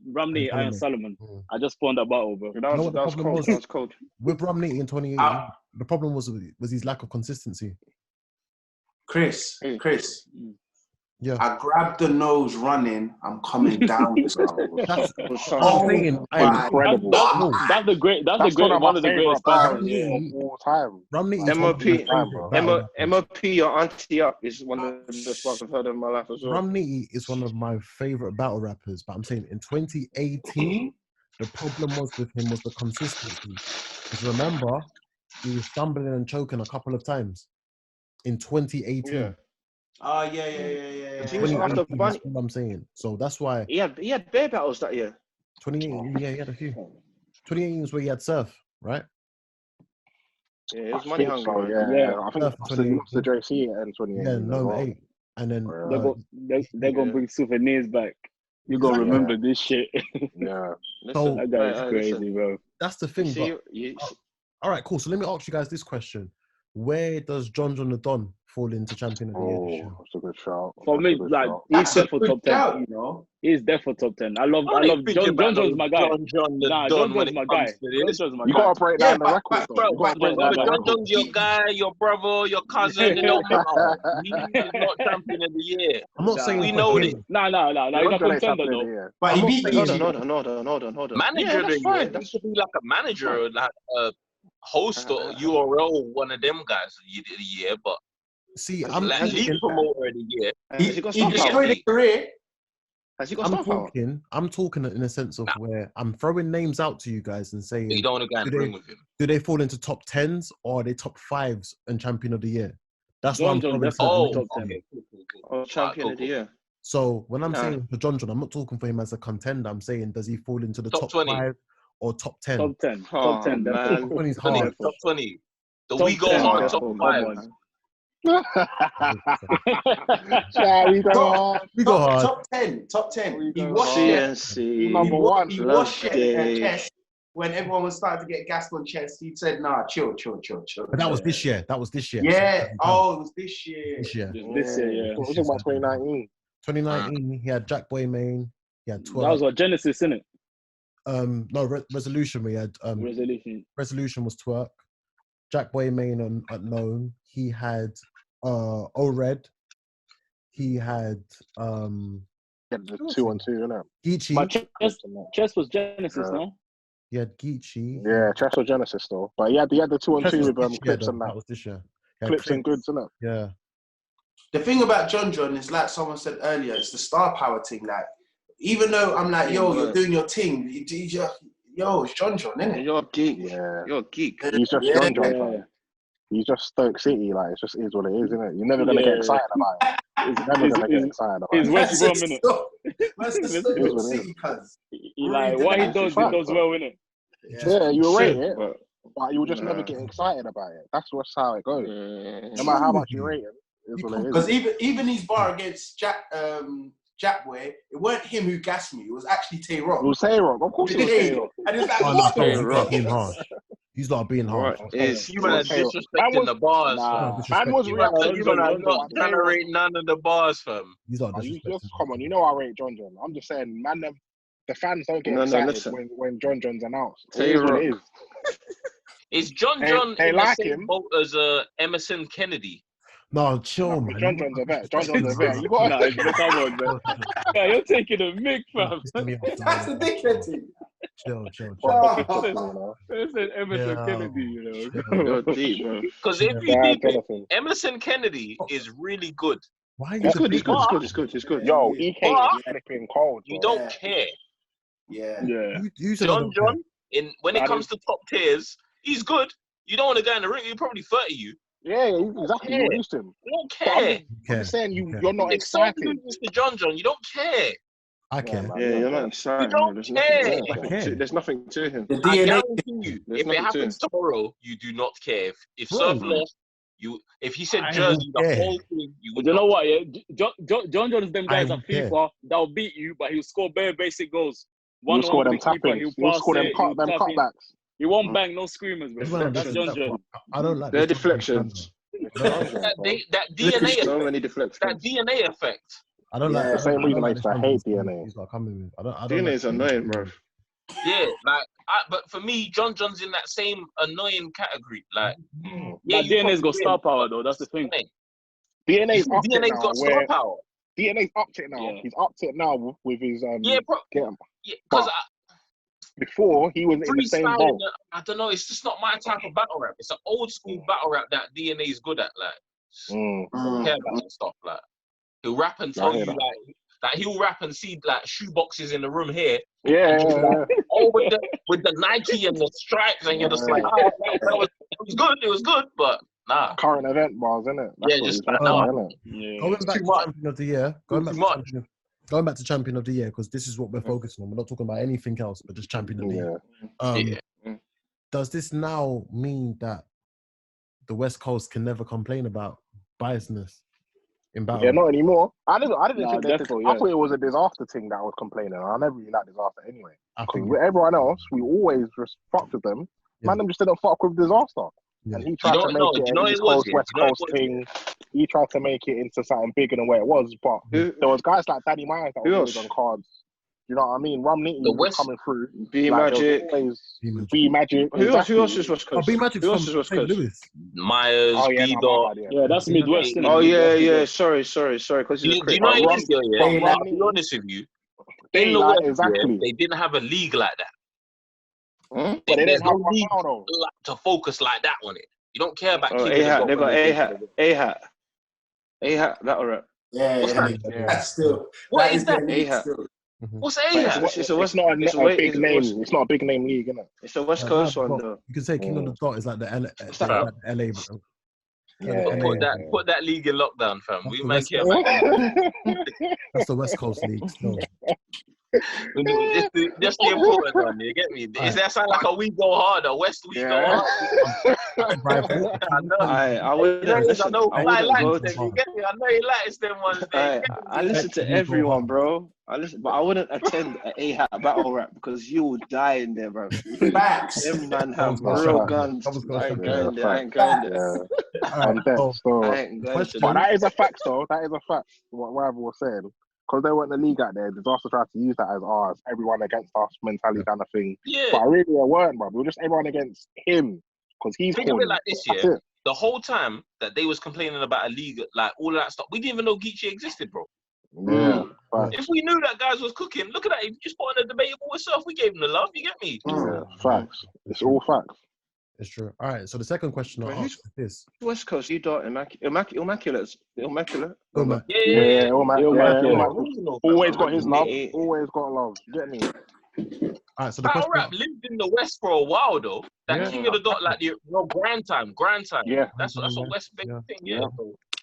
Solomon. I just spawned that battle, bro. That was cold. With Romney in 2018, the problem was his lack of consistency. Chris. Yeah. I grabbed the nose running. I'm coming down. That's incredible. That's one of the greatest battles of all time. MOP, your auntie up is one of the best parts I've heard in my life as well. Romney is one of my favorite battle rappers, but I'm saying in 2018, the problem with him was the consistency. Because remember, he was stumbling and choking a couple of times in 2018. Yeah. He was after Bunny. That's what I'm saying. So that's why he had bare battles that year. 2018, he had a few. 2018 was where he had Surf, right? Yeah, it was money hungry. I think he lost to JC in 2018. Yeah, no 8, and then they're gonna bring souvenirs back. You gonna remember this shit. Yeah, so, that guy is crazy, bro. That's the thing. All right, cool. So let me ask you guys this question: where does John the Don fall into champion of the year? That's a good shout. For me, like he's there for top 10. He's there for top 10. I love John. John John's my guy. John John's my guy. You gotta break down the record, bro. John John's your guy, your brother, your cousin. It don't matter. He's not champion of the year. I'm not saying we know this. No. He's a contender though. But he beat you. Hold on. Manager, that should be like a manager, like a host or URL, one of them guys of the year. But see, I'm like lead promoter of the year. He destroyed a career. Has he got star power? I'm talking in a sense of where I'm throwing names out to you guys and saying, you don't want to go and bring with him. Do they fall into top 10s or are they top 5s and champion of the year? That's John what I'm throwing. Champion of the year. So when I'm saying for John, I'm not talking for him as a contender. I'm saying, does he fall into the top 20. 5 or top 10? Top 10. Top 10. Top 20 is hard. Top 20. So we go hard. Top 5. We go hard. Top 10. He washed CNC. Number one. He washed chest when everyone was starting to get gassed on chest. He said, "Nah, chill." But that was this year. Yeah. Oh, it was this year. This year, yeah. We're talking about 2019. 2019, he had Jack Boy Main. He had 12. That was what Genesis, isn't it? No, Resolution. We had Resolution was Twerk. Jack Boy Main at Known. He had O-Red. He had the 2 on 2, innit? Geechi. But Chess was Genesis, no? He had Geechi. Yeah, Chess or Genesis though. But he had the 2 on 2 with clips and that. That was this year. Clips and goods, innit? Yeah. The thing about John is like someone said earlier, it's the star power thing. Like, even though I'm like, you're doing your thing, it's John, innit? You're a geek. Yeah. You're a geek. He's just John. Yeah. He's just Stoke City, like, it just is what it is, isn't it? You're never going to get excited about it. You're never going to get excited about it. He's West Brom, innit? Where's the Stoke City, cuz? Like what he does well, innit? Yeah, you rate it, but you just never get excited about it. That's how it goes. No matter how much you rate it, because even his bar against Jack Boy, it weren't him who gassed me. It was actually Tay Rock. It was Tay Rock, of course. It was Tay Rock. And it was like, he's not being harsh. He's not being harsh. You man are disrespecting the bars. Man was you man are not trying to rate none of the bars, fam. He's not disrespecting. Come on, you know I rate John. I'm just saying, man, the fans don't get excited when John's announced. Tay Rock. It is. Is John in the same boat as Emerson Kennedy? No, chill, man. John's a vet. John's a vet. Come on, man. Yeah, you're taking a mic, fam. That's the dickhead thing. Chill. This is Emerson Kennedy, you know. You're deep, bro. Because if you deep Emerson Kennedy is really good. Why? It's good. Yo, EK is flipping cold. You don't care. Yeah. John, when it comes to top tiers, he's good. You don't want to go in the ring. He'll probably 30 you. Yeah, exactly. You used him. You don't care. I'm saying you're not excited. Mr. John, you don't care. I care. Yeah, you're not excited. You don't care. There's nothing to him. I guarantee you, if it happens tomorrow, you do not care. If Surf lost, if he said Jersey, the whole thing, you would. You know what? Yeah, John is them guys at FIFA that'll beat you, but he'll score bare basic goals. He'll score them tappings. He'll score them cutbacks. He won't bang no screamers, bro. That's John. I don't like their deflections. That DNA. So many deflections. That DNA effect. I don't like the same reason I used to hate DNA. He's not coming with. DNA is annoying, bro. Yeah, but for me, John's in that same annoying category. Like, DNA's got star power though. That's the thing. DNA's up to it DNA's got star power. DNA's up to it now. Yeah. He's up to it now with his because before he was in the same boat. I don't know. It's just not my type of battle rap. It's an old school battle rap that DNA is good at. Like, I don't care about that stuff. Like, he'll rap and tell you like he'll rap and see like shoe boxes in the room here. Yeah. With the Nike and the stripes, and you're just like, it was good, but nah. Current event bars, isn't it? That's just like, no. Going back to Champion of the Year. Going back to Champion of the Year, because this is what we're focusing on. We're not talking about anything else, but just Champion of the Year. Does this now mean that the West Coast can never complain about biasness in battle? Yeah, not anymore. I didn't think that. I thought it was a disaster thing that I was complaining. I never really like disaster anyway. Because with everyone else, we always just fucked with them. Man, them just didn't fuck with disaster. Yeah. And he tried to make it an East Coast, West Coast thing. He tried to make it into something bigger than where it was. But there was guys like Danny Myers that were on cards. You know what I mean? Rum Nitty was coming through. B-Magic. B-Magic. Who else is West Coast? B-Magic from St. Louis. Myers, B-Dot. Yeah, that's Midwest. Oh, yeah. Sorry. Because you know what it is, I'll be honest with you. In the West, they didn't have a league like that. But they didn't have a league to focus like that on it. You don't care about A-Hat. They got A-Hat. A-Hat, battle rap. Yeah. That's still. What is that? A-Hat. What's A-Hat? It's not a big name. It's not a big name league, isn't it? It's a West Coast one, though. You can say King of the Dot is like the LA. Put that league in lockdown, fam. We might care about that. That's the West Coast league. No. Just the important one, you get me? Does that sound like a we go harder? West we go harder. I wouldn't. I know you get me? I know you like them ones. I listen to everyone, bro. But I wouldn't attend an A-Hat battle rap because you would die in there, bro. Facts. Them man have real guns. I ain't going there. But that is a fact, though. That is a fact. What Rival was saying. Because they weren't the league out there, Disaster tried to use that as ours, everyone against us mentality kind of thing. Yeah. But really, they weren't, bro. We were just everyone against him. Because he's think of it like this, yeah. The whole time that they was complaining about a league, like all of that stuff, we didn't even know Geechi existed, bro. Yeah. If we knew that guys was cooking, look at that. He just put on a debatable himself. We gave him the love. You get me? Yeah, facts. It's all facts. It's true. All right. So the second question I'll ask is this: West Coast, you dot immaculate. Yeah. Always got his love. Always got love. Get me? All right. So the battle rap lived in the West for a while though. That King of the Dot, like the grand time. Yeah. That's what West big thing. Yeah.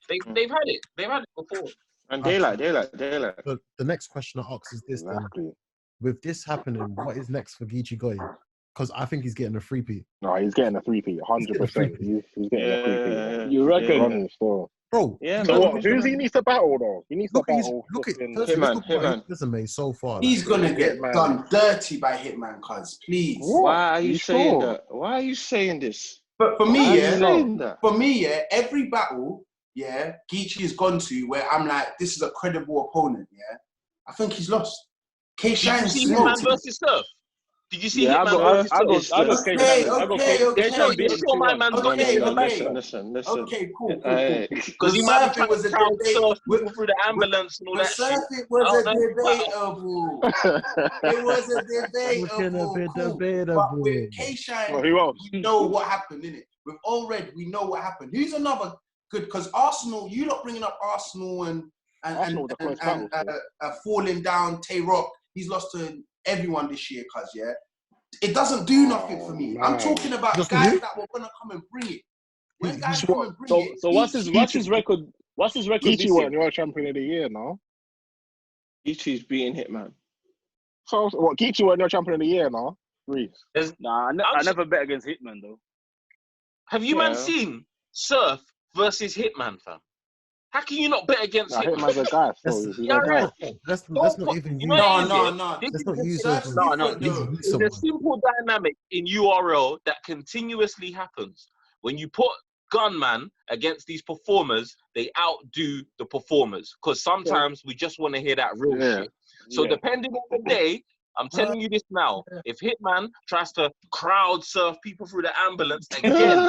They've had it. They've had it before. And daylight. So the next question I ask is this: with this happening, what is next for Geechi Gotti? Because I think he's getting a 3-peat. No, he's getting a 3-peat, 100%. He's getting a 3-peat. You reckon? Running still. Bro, Yeah, so what? Who's he needs to battle though? He needs to battle. Look at Hitman. Resume so far. He's gonna get done dirty by Hitman, cuz. Please. Why are you saying that? Why are you saying this? But for me, every battle, Geechi has gone to where I'm like, this is a credible opponent, I think he's lost. K-Shine Did you see Hitman versus Surf? Did you see Hitman versus Surf? Listen. Okay, cool. Because he might be trying to crowd Surf through the ambulance and all that shit. It was debatable. It was debatable. But with K-Shine, we know what happened, innit? With All Red, we know what happened. Who's another good? Because Arsenal, you not bringing up Arsenal and falling down. Tay Rock, he's lost to everyone this year, cuz it doesn't do nothing for me. I'm talking about guys that were gonna come and bring it. When guys come and bring it. So what's his record? What's his record? Geechi won your champion of the year now. Geechi's beating Hitman. So what? Geechi won your champion of the year now. Reece. Nah, I never bet against Hitman though. Have you man seen Surf versus Hitman, fam? How can you not bet against Hitman? Hitman's a guy. That's not even you. No. That's not you. It's a simple dynamic in URL that continuously happens. When you put Gunman against these performers, they outdo the performers. Because sometimes we just want to hear that real shit. So depending on the day, I'm telling you this now. If Hitman tries to crowd surf people through the ambulance again,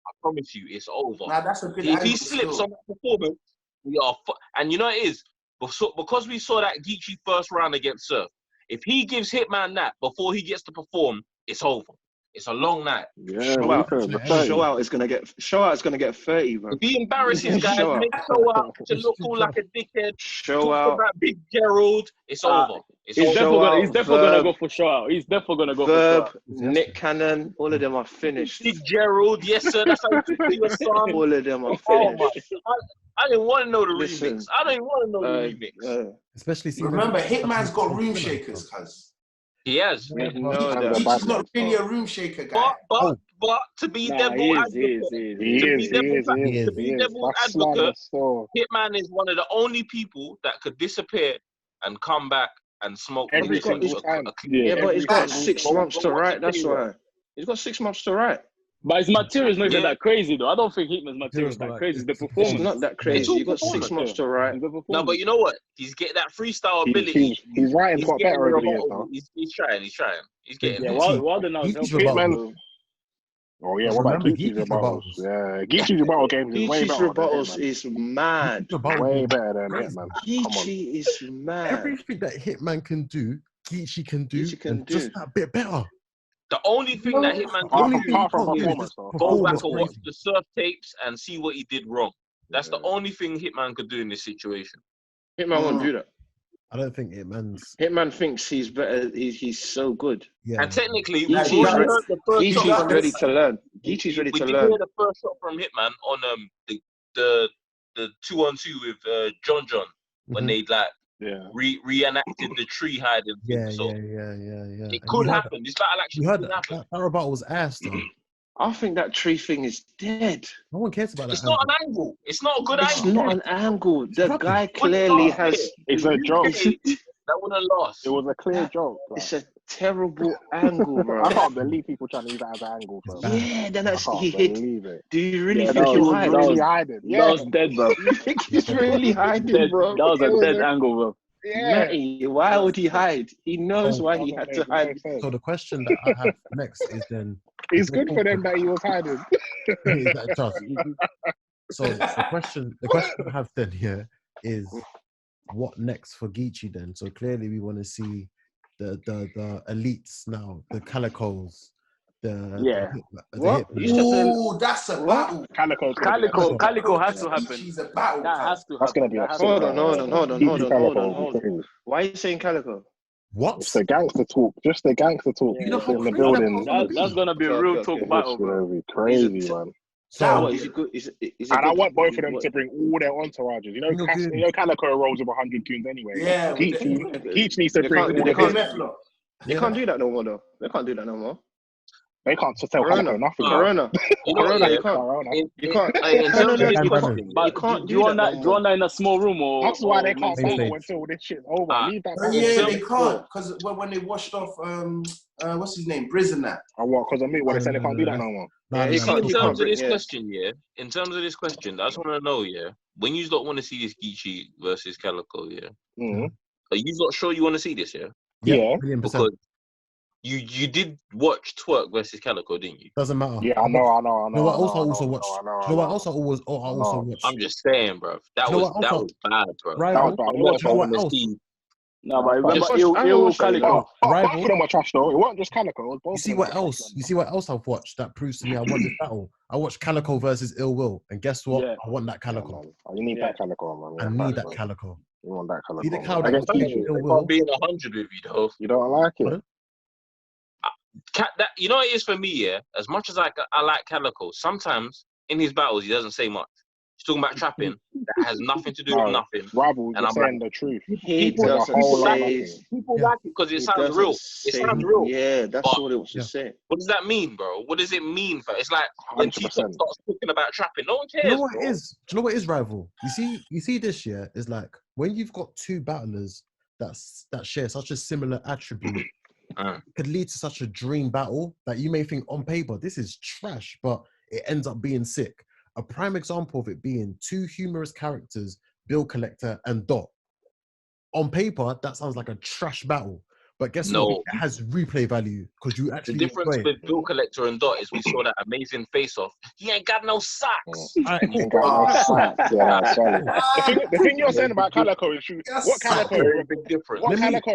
I promise you, it's over. Nah, that's a good if he slips on that performance, we are. And you know it is because we saw that Geechi first round against Surf. If he gives Hitman that before he gets to perform, it's over. It's a long night. Yeah, Show out is gonna get 30, bro. If he embarrasses guys, make Show Out to look all like a dickhead. Show Out about Big Gerald. It's over. He's definitely gonna go for Show Out. He's definitely gonna go for Show Out. Nick Cannon, all of them are finished. Big Gerald, yes sir. That's how you do your song. All of them are finished. I didn't want to know the remix. I don't even want to know the remix. Especially remember, Hitman's got room shakers, cuz. He has. He's not really a room shaker guy. But to be devil advocate, Hitman is one of the only people that could disappear and come back and smoke every single time. But he's got 6 months to write. That's why he's got 6 months to write. But his material is not even that crazy, though. I don't think Hitman's material is that crazy. The performance is not that crazy. You got 6 months to write. No, but you know what? He's getting that freestyle ability. He's writing quite better over the years now. He's trying. He's getting. Yeah, Wilder now is Hitman. Oh yeah, what about Geechi's rebuttals? Yeah, Geechi's rebuttal games is way better. Rebuttals is mad. Way better than Hitman. Geechi is mad. Everything that Hitman can do, Geechi can do, and just that bit better. The only thing that Hitman can do is go back and watch the Surf tapes and see what he did wrong. That's the only thing Hitman could do in this situation. Hitman won't do that. I don't think Hitman thinks he's better. He's so good. Yeah. And technically, Geechi's ready to learn. Geechi's ready to learn. We did hear the first shot from Hitman on the 2-on-2 with John when they reenacted the tree hiding thing. So it could happen. This battle actually could happen. That rebuttal was ass though. I think that tree thing is dead. No one cares about that. It's not an angle. It's not a good angle. It's not an angle. The guy clearly has. It's a joke. That would have lost. It was a clear joke. Bro. It's a terrible angle, bro. I can't believe people trying to use that as an angle, bro. Yeah, then that's he hit. Do you really think he was really hiding? Yeah. That was dead, bro. You think he's really hiding, bro? That was a dead angle, bro. Yeah. Matty, why would he hide? He knows why he had to hide. So the question that I have next is then... It's good for them that he was hiding. So the question I have then here is what next for Geechi then? So clearly we want to see the elites now, the Calicos, Ooh, that's a battle. Calico has to happen. She's a battle. That has to happen. That's gonna be hold on. Why are you saying Calico? What? It's the gangster talk. Just the gangster talk. You know in the building. That's gonna be a real talk battle, bro. It's gonna be crazy, man. So Is it good? Is it And I good? want both of them to bring all their entourages. You know, Calico rolls with 100 goons anyway. Yeah, Geechi needs to bring all they of his. They can't do that no more, though. They can't do that no more. They can't tell Calico nothing. Corona. You know what? You can't. In terms of this question, You can't do you want that? Do you want that in a small room or? That's why they can't stage? battle until this shit's over. Leave that. Yeah, they can't because when they washed off, what's his name, Briz and that. Oh, what? Because of me, what they said they can't do that no more. In terms of this question, I just want to know, when you don't want to see this Geechi versus Calico, are you not sure you want to see this, Yeah. Because you did watch Twerk versus Calico, didn't you? Doesn't matter. Yeah, I know. No, I also watched. No, I also watched. I'm just saying, bro. That was bad, bro. Rival. No, but remember, it Calico. Both of them were trash though. It wasn't just Calico. You see what else? You see what else I've watched that proves to me I want this battle. I watched Calico versus Ill Will, and guess what? I want that Calico. You need that Calico, man. I need that Calico. You want that Calico? See the cow that Ill Will being 100 with you, though. You don't like it. You know what it is for me, as much as I like Calico, sometimes in his battles he doesn't say much. He's talking about trapping that has nothing to do with nothing. Rival, you're saying the truth. People like it because it sounds real. It sounds real. Yeah, that's what it was to say. What does that mean, bro? What does it mean? It's like when people start talking about trapping, no one cares. You know what it is? Do you know what it is, Rival? You see this year is like when you've got two battlers that share such a similar attribute. Could lead to such a dream battle that you may think on paper this is trash, but it ends up being sick. A prime example of it being two humorous characters, Bill Collector and Dot. On paper, that sounds like a trash battle, but guess what? It has replay value because you actually. The difference with Bill Collector and Dot is we saw that amazing face-off. He ain't got no socks. He ain't got no socks. Yeah, sorry. The thing you're saying about Calico is true. What Calico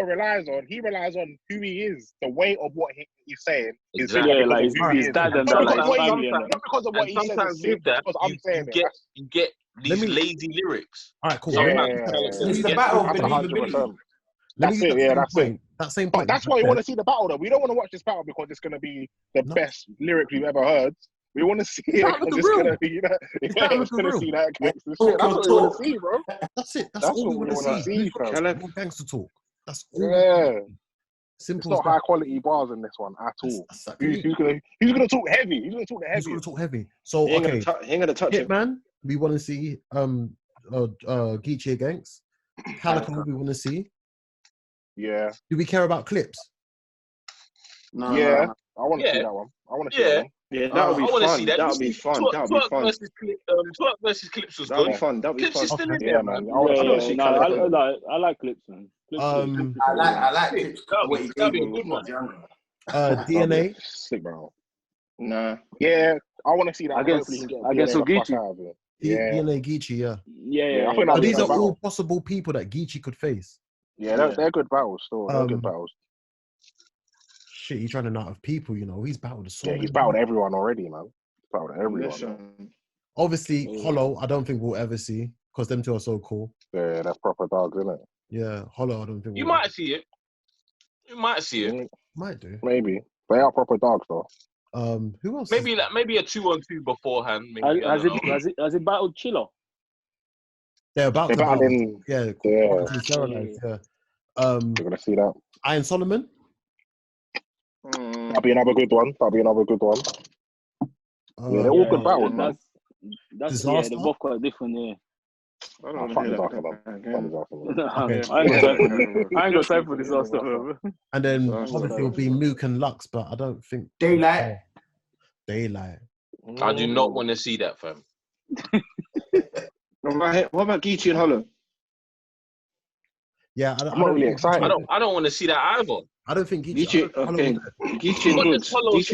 relies on, he relies on who he is. The weight of what he's saying is his dad and that, like his family. Not because of what he says. Sometimes with that, you get these lazy lyrics. All right, cool. It's the battle of believability. That's it. That same point. But that's why we want to see the battle, though. We don't want to watch this battle because it's going to be the best lyric we've ever heard. We want to see it because it's going to be that. It's going to see that gangster shit. That's what we want to see, bro. That's it. That's all we want to see. Gangster talk. That's all. Yeah. Simple. It's not high quality bars in this one at all. Who's gonna talk heavy? Who's gonna talk the heavy? Who's gonna talk heavy? So ain't gonna touch it, man. We want to see Geechi against Calico. We want to see. Yeah. Do we care about clips? No. Yeah. I want to see that one. I want to see that one. Yeah, that would be fun. That would be fun. That would be fun. Twerk versus Clips was good. That would be fun. That would be fun. Clips is still in there, man. I like Clips, man. I like Clips. That'd be a good one. DNA. Sick, bro. Nah. Yeah, I want to see that against Geechi. DNA Geechi, yeah. I think these are all possible people that Geechi could face. Yeah, they're good battles still. They're good battles. Shit, he's running out of people, you know. He's battled he's battled everyone already, man. He's battled everyone. Obviously, Hollow, I don't think we'll ever see because them two are so cool. Yeah, that's proper dogs, isn't it? Yeah, Hollow, I don't think you might see it. You might see it. Might do. Maybe. They are proper dogs, though. Who else? Maybe a 2-on-2 beforehand. Maybe, has it battled Chiller? They're about to battle. Yeah. You're gonna see that. Iron Solomon. That'll be another good one. Yeah, they're all good battles, man. That's they're both quite different, yeah. I ain't got time for this stuff. And then obviously it'll be Mook and Lux, but I don't think Daylight. I do not want to see that, fam. What about Geechi and Hollow? Yeah, I'm not really excited. I don't want to see that either. I don't think Geechi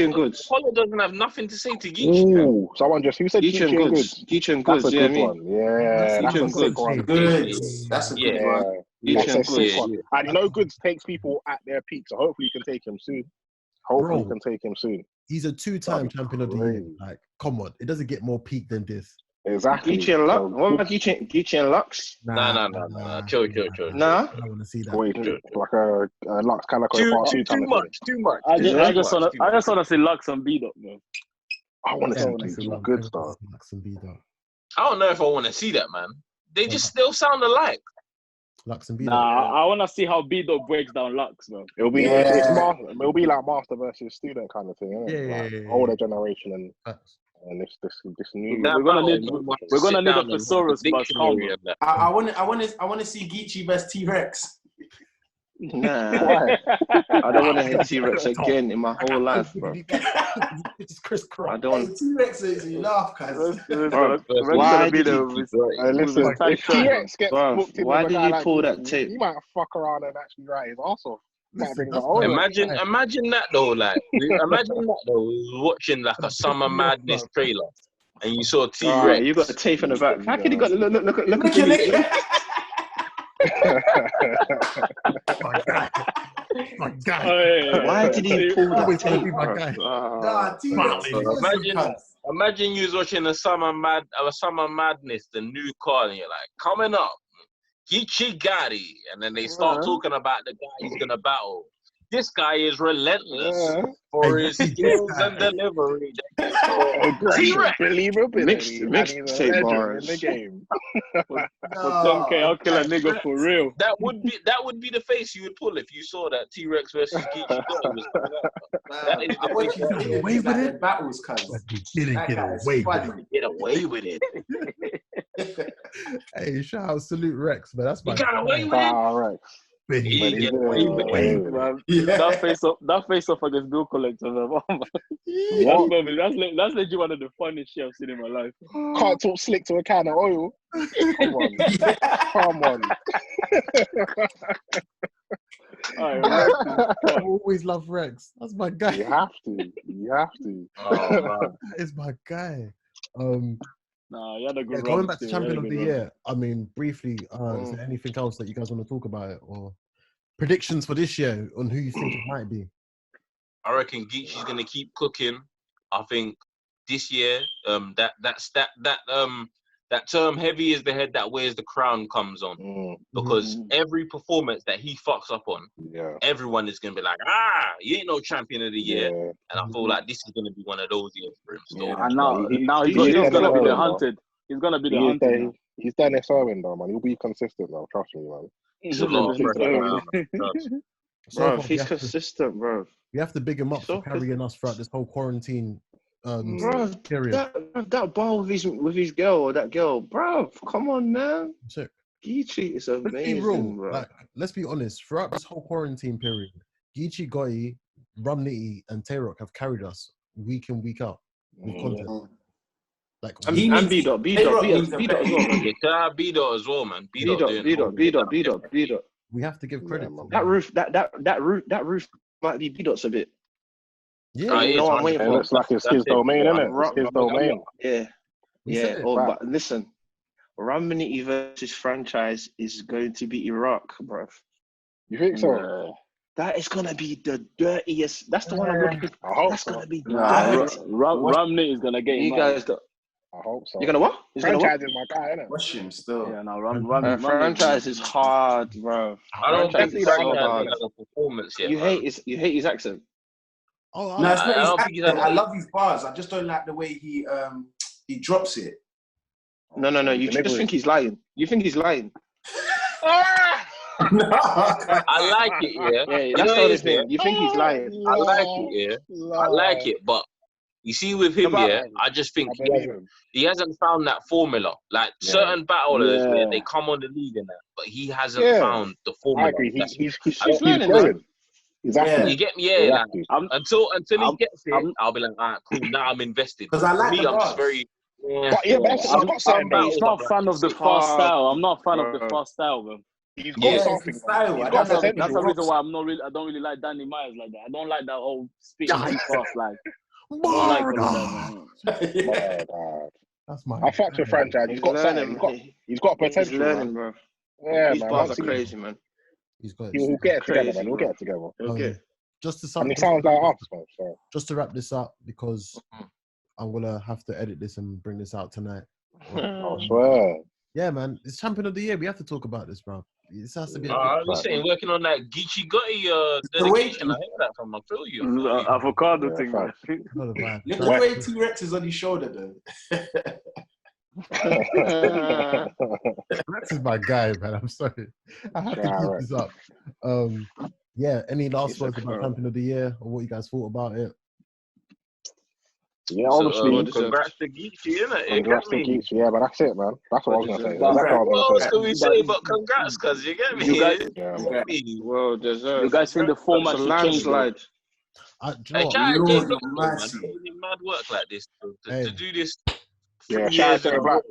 and Goods. Hollow doesn't have nothing to say to Geechi. Ooh, someone just who said Geechi and Goods? Geechi and Goods, yeah, that's a good one. That's a good one. Geechi and Goods. And you know, Goods takes people at their peak, so hopefully you can take him soon. He's a 2-time champion of the year. Like, come on, it doesn't get more peak than this. Exactly. Geechi and Lux. What about Geechi and Lux? Nah. Chill. Nah. I don't want to see that. Wait, like a Lux Calico part 2 too much. I just want to see Lux on beat up, man. I want to see some good stuff. I don't know if I want to see that, man. They just still sound alike. Lux and B. Nah, I want to see how B Dot breaks down Lux, man. It'll be it'll be like master versus student kind of thing, isn't it? Yeah. Older generation and this new. We're gonna need a thesaurus must come. I want to see Geechi versus T-Rex. Nah, I don't want to hear T-Rex again in my whole life, bro. It's crisscross. I don't. T-Rex is you laugh, cuz. Why did listen? If T-Rex gets booked in, why did you pull that tape? He might fuck around and actually write his ass off. Imagine that though, like imagine that though. We was watching like a Summer Madness trailer, and you saw T-Rex. You got the tape in the back. How can you got look at My guy. Why did he pull that tape? Imagine you was watching a Summer Madness, the new car, and you're like, coming up, Geechi Gotti, and then they start talking about the guy he's gonna battle. This guy is relentless for his skills and delivery. T-Rex, mixed tape bars in the game. For 10K, I'll kill a nigga for real. That would be the face you would pull if you saw that T-Rex versus Geechi Gotti was coming up. I want you to get away with it. Battles, cuz. He didn't get away with it. Get away with it. Hey, shout out, salute Rex, but that's my. He got away with it. Rex. That face off against Bill Collector, man. That's legit one of the funniest shit I've seen in my life. Can't talk slick to a can of oil. Come on. I always love Rex. That's my guy. You have to. That is my guy. Nah, you had a good going back to Champion of the Year, I mean, briefly, is there anything else that you guys want to talk about, or predictions for this year on who you think it might be? I reckon Geechi's gonna keep cooking. I think this year, that term heavy is the head that wears the crown comes on, because every performance that he fucks up on, everyone is gonna be like, you ain't no Champion of the Year, and I feel like this is gonna be one of those years for him. So and now he's gonna be the hunted. He's gonna be the hunted. He's done his serving though, man. He'll be consistent though. Trust me, man. He's a lot of bro, if he's consistent, bro. We have to big him up for carrying us throughout this whole quarantine. Bro, that bar with his girl or that girl, bro. Come on, man. Geechi is amazing, bro. Like, let's be honest. Throughout this whole quarantine period, Geechi Gotti, Rum Nitty, and Tay-Rock have carried us week in, week out with content. Like, and B-Dot as well. Yeah, B-Dot as well, man. B-Dot. We have to give credit. That roof might be B-Dot's a bit. Yeah, it looks like it's his domain, isn't it? It's his domain. Yeah. But listen, Ramani versus franchise is going to be Iraq, bro. You think so? That is gonna be the dirtiest. That's the one I'm looking for. I hope that's so. Gonna be Ramani is gonna get him. You guys, I hope so. You're gonna what? Franchise is my guy, isn't it? Watch him still. Yeah, no, franchise is hard, bro. I don't think he's has a performance yet. You hate his accent. No, it's not his accent. I love his bars. I just don't like the way he drops it. No. You just think he's lying. You think he's lying. No. I like it, yeah. That's not his thing. You think he's lying. I like it, I like it, but you see with him, I just think he hasn't found that formula. Like certain battlers where they come on the lead in that, but he hasn't found the formula. I agree. He's learning. Exactly. You get me? Yeah. Like, until he gets it, I'll be like, all right, cool. Now I'm invested. Because I like me, I'm just very. I'm not a fan of the fast style. I'm not a fan of the fast style, man. He's got something. That's the reason why I don't really like Danny Myers like that. I don't like that whole speaking too fast, like. That's my. I fucked with franchise. He's got something. He's got potential. He's learning, bro. Yeah, these bars are crazy, man. We'll get it together, man. We'll get it together. Okay. Just to sum, and it sounds like us, man. So. Just to wrap this up, because I'm gonna have to edit this and bring this out tonight. I swear. Yeah, man. It's Champion of the Year. We have to talk about this, bro. This has to be. I'm saying working on that Geechi Gotti dedication. I hear that from. I feel you. Avocado thing, man. Look at the way T-Rex is on his shoulder, though. Rex is my guy, man. I'm sorry. I have to keep this up. Yeah. Any last words about Champion of the Year or what you guys thought about it? Yeah, obviously. Congrats to Geechi, innit? Congrats to Geechi, yeah, but that's it, man. That's what I was going to say. What else can we say but congrats, cuz you get me? You guys, well deserved. You guys think the format should change? Landslide. Hey, shout out Jay Black, man. Mad work like this to do this. Yeah, shout out Jay Black.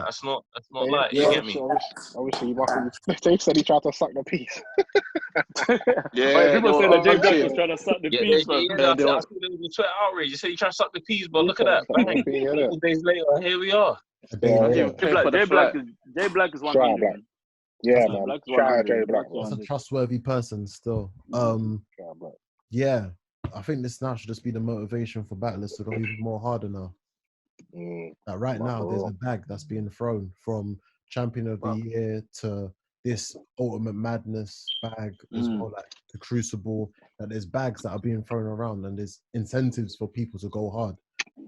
That's not like you get me. Obviously, you must. Jay said he tried to suck the piece. Yeah, people say that Jay Black was trying to suck the piece. I saw there was a Twitter outrage. You said he tried to suck the piece, but look at that. Bang. 2 days later, here we are. Jay Black is 100. Yeah, man. Shout out Jay Black. That's a trustworthy person still. Yeah, I think this now should just be the motivation for battlers to go even more harder now. Like right now, there's a bag that's being thrown from Champion of the Year to this Ultimate Madness bag as well, like the Crucible. That there's bags that are being thrown around, and there's incentives for people to go hard.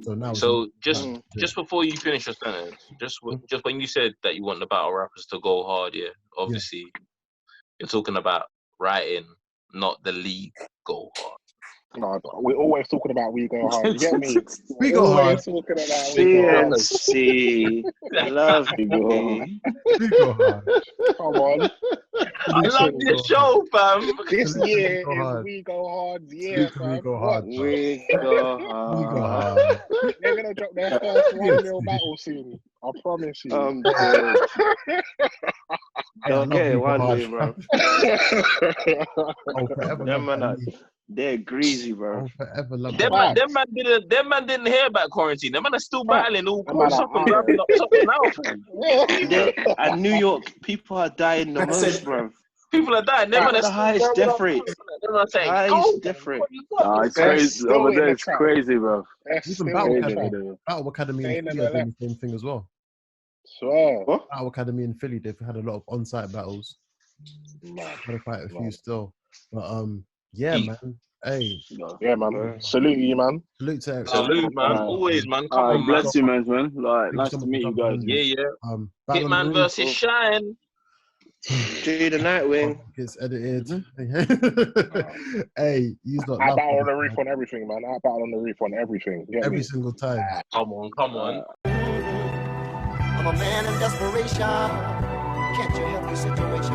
So now, just before you finish your sentence, just when you said that you want the battle rappers to go hard, obviously you're talking about writing, not the league go hard. No, we're always talking about we go hard. You get me? We go hard. Talking about we go hard. CNC. Love you. We go hard. Come on. I love this show, fam. This year is we go hard. Yeah, fam. We go hard. We go hard. We go hard. They're gonna drop their first 1-0 battle soon. I promise you. Don't get it one day, bro. They're greasy, bro. Them man didn't hear about quarantine. Them man are still battling all close up and wrapping up something now. At New York, people are dying the most, bro. People are dying. Them man are the highest different. Highest different. It's crazy. Over there, it's crazy, bro. Even Battle Academy in Philly are doing the same thing as well. Swear. Battle Academy in Philly, they've had a lot of on-site battles. Quite a few still. But yeah, man. Hey. Yeah, man. Salute you, man. Salute, man. Always, man. Come on, bless you, man. Like, nice to meet you guys. Yeah. Hitman versus Shine. Jay the Nightwing. Gets edited. Hey, use not. I battle on the roof on everything, man. I battle on the roof on everything. Every single time. Come on. I'm a man in desperation. Can't you help the situation?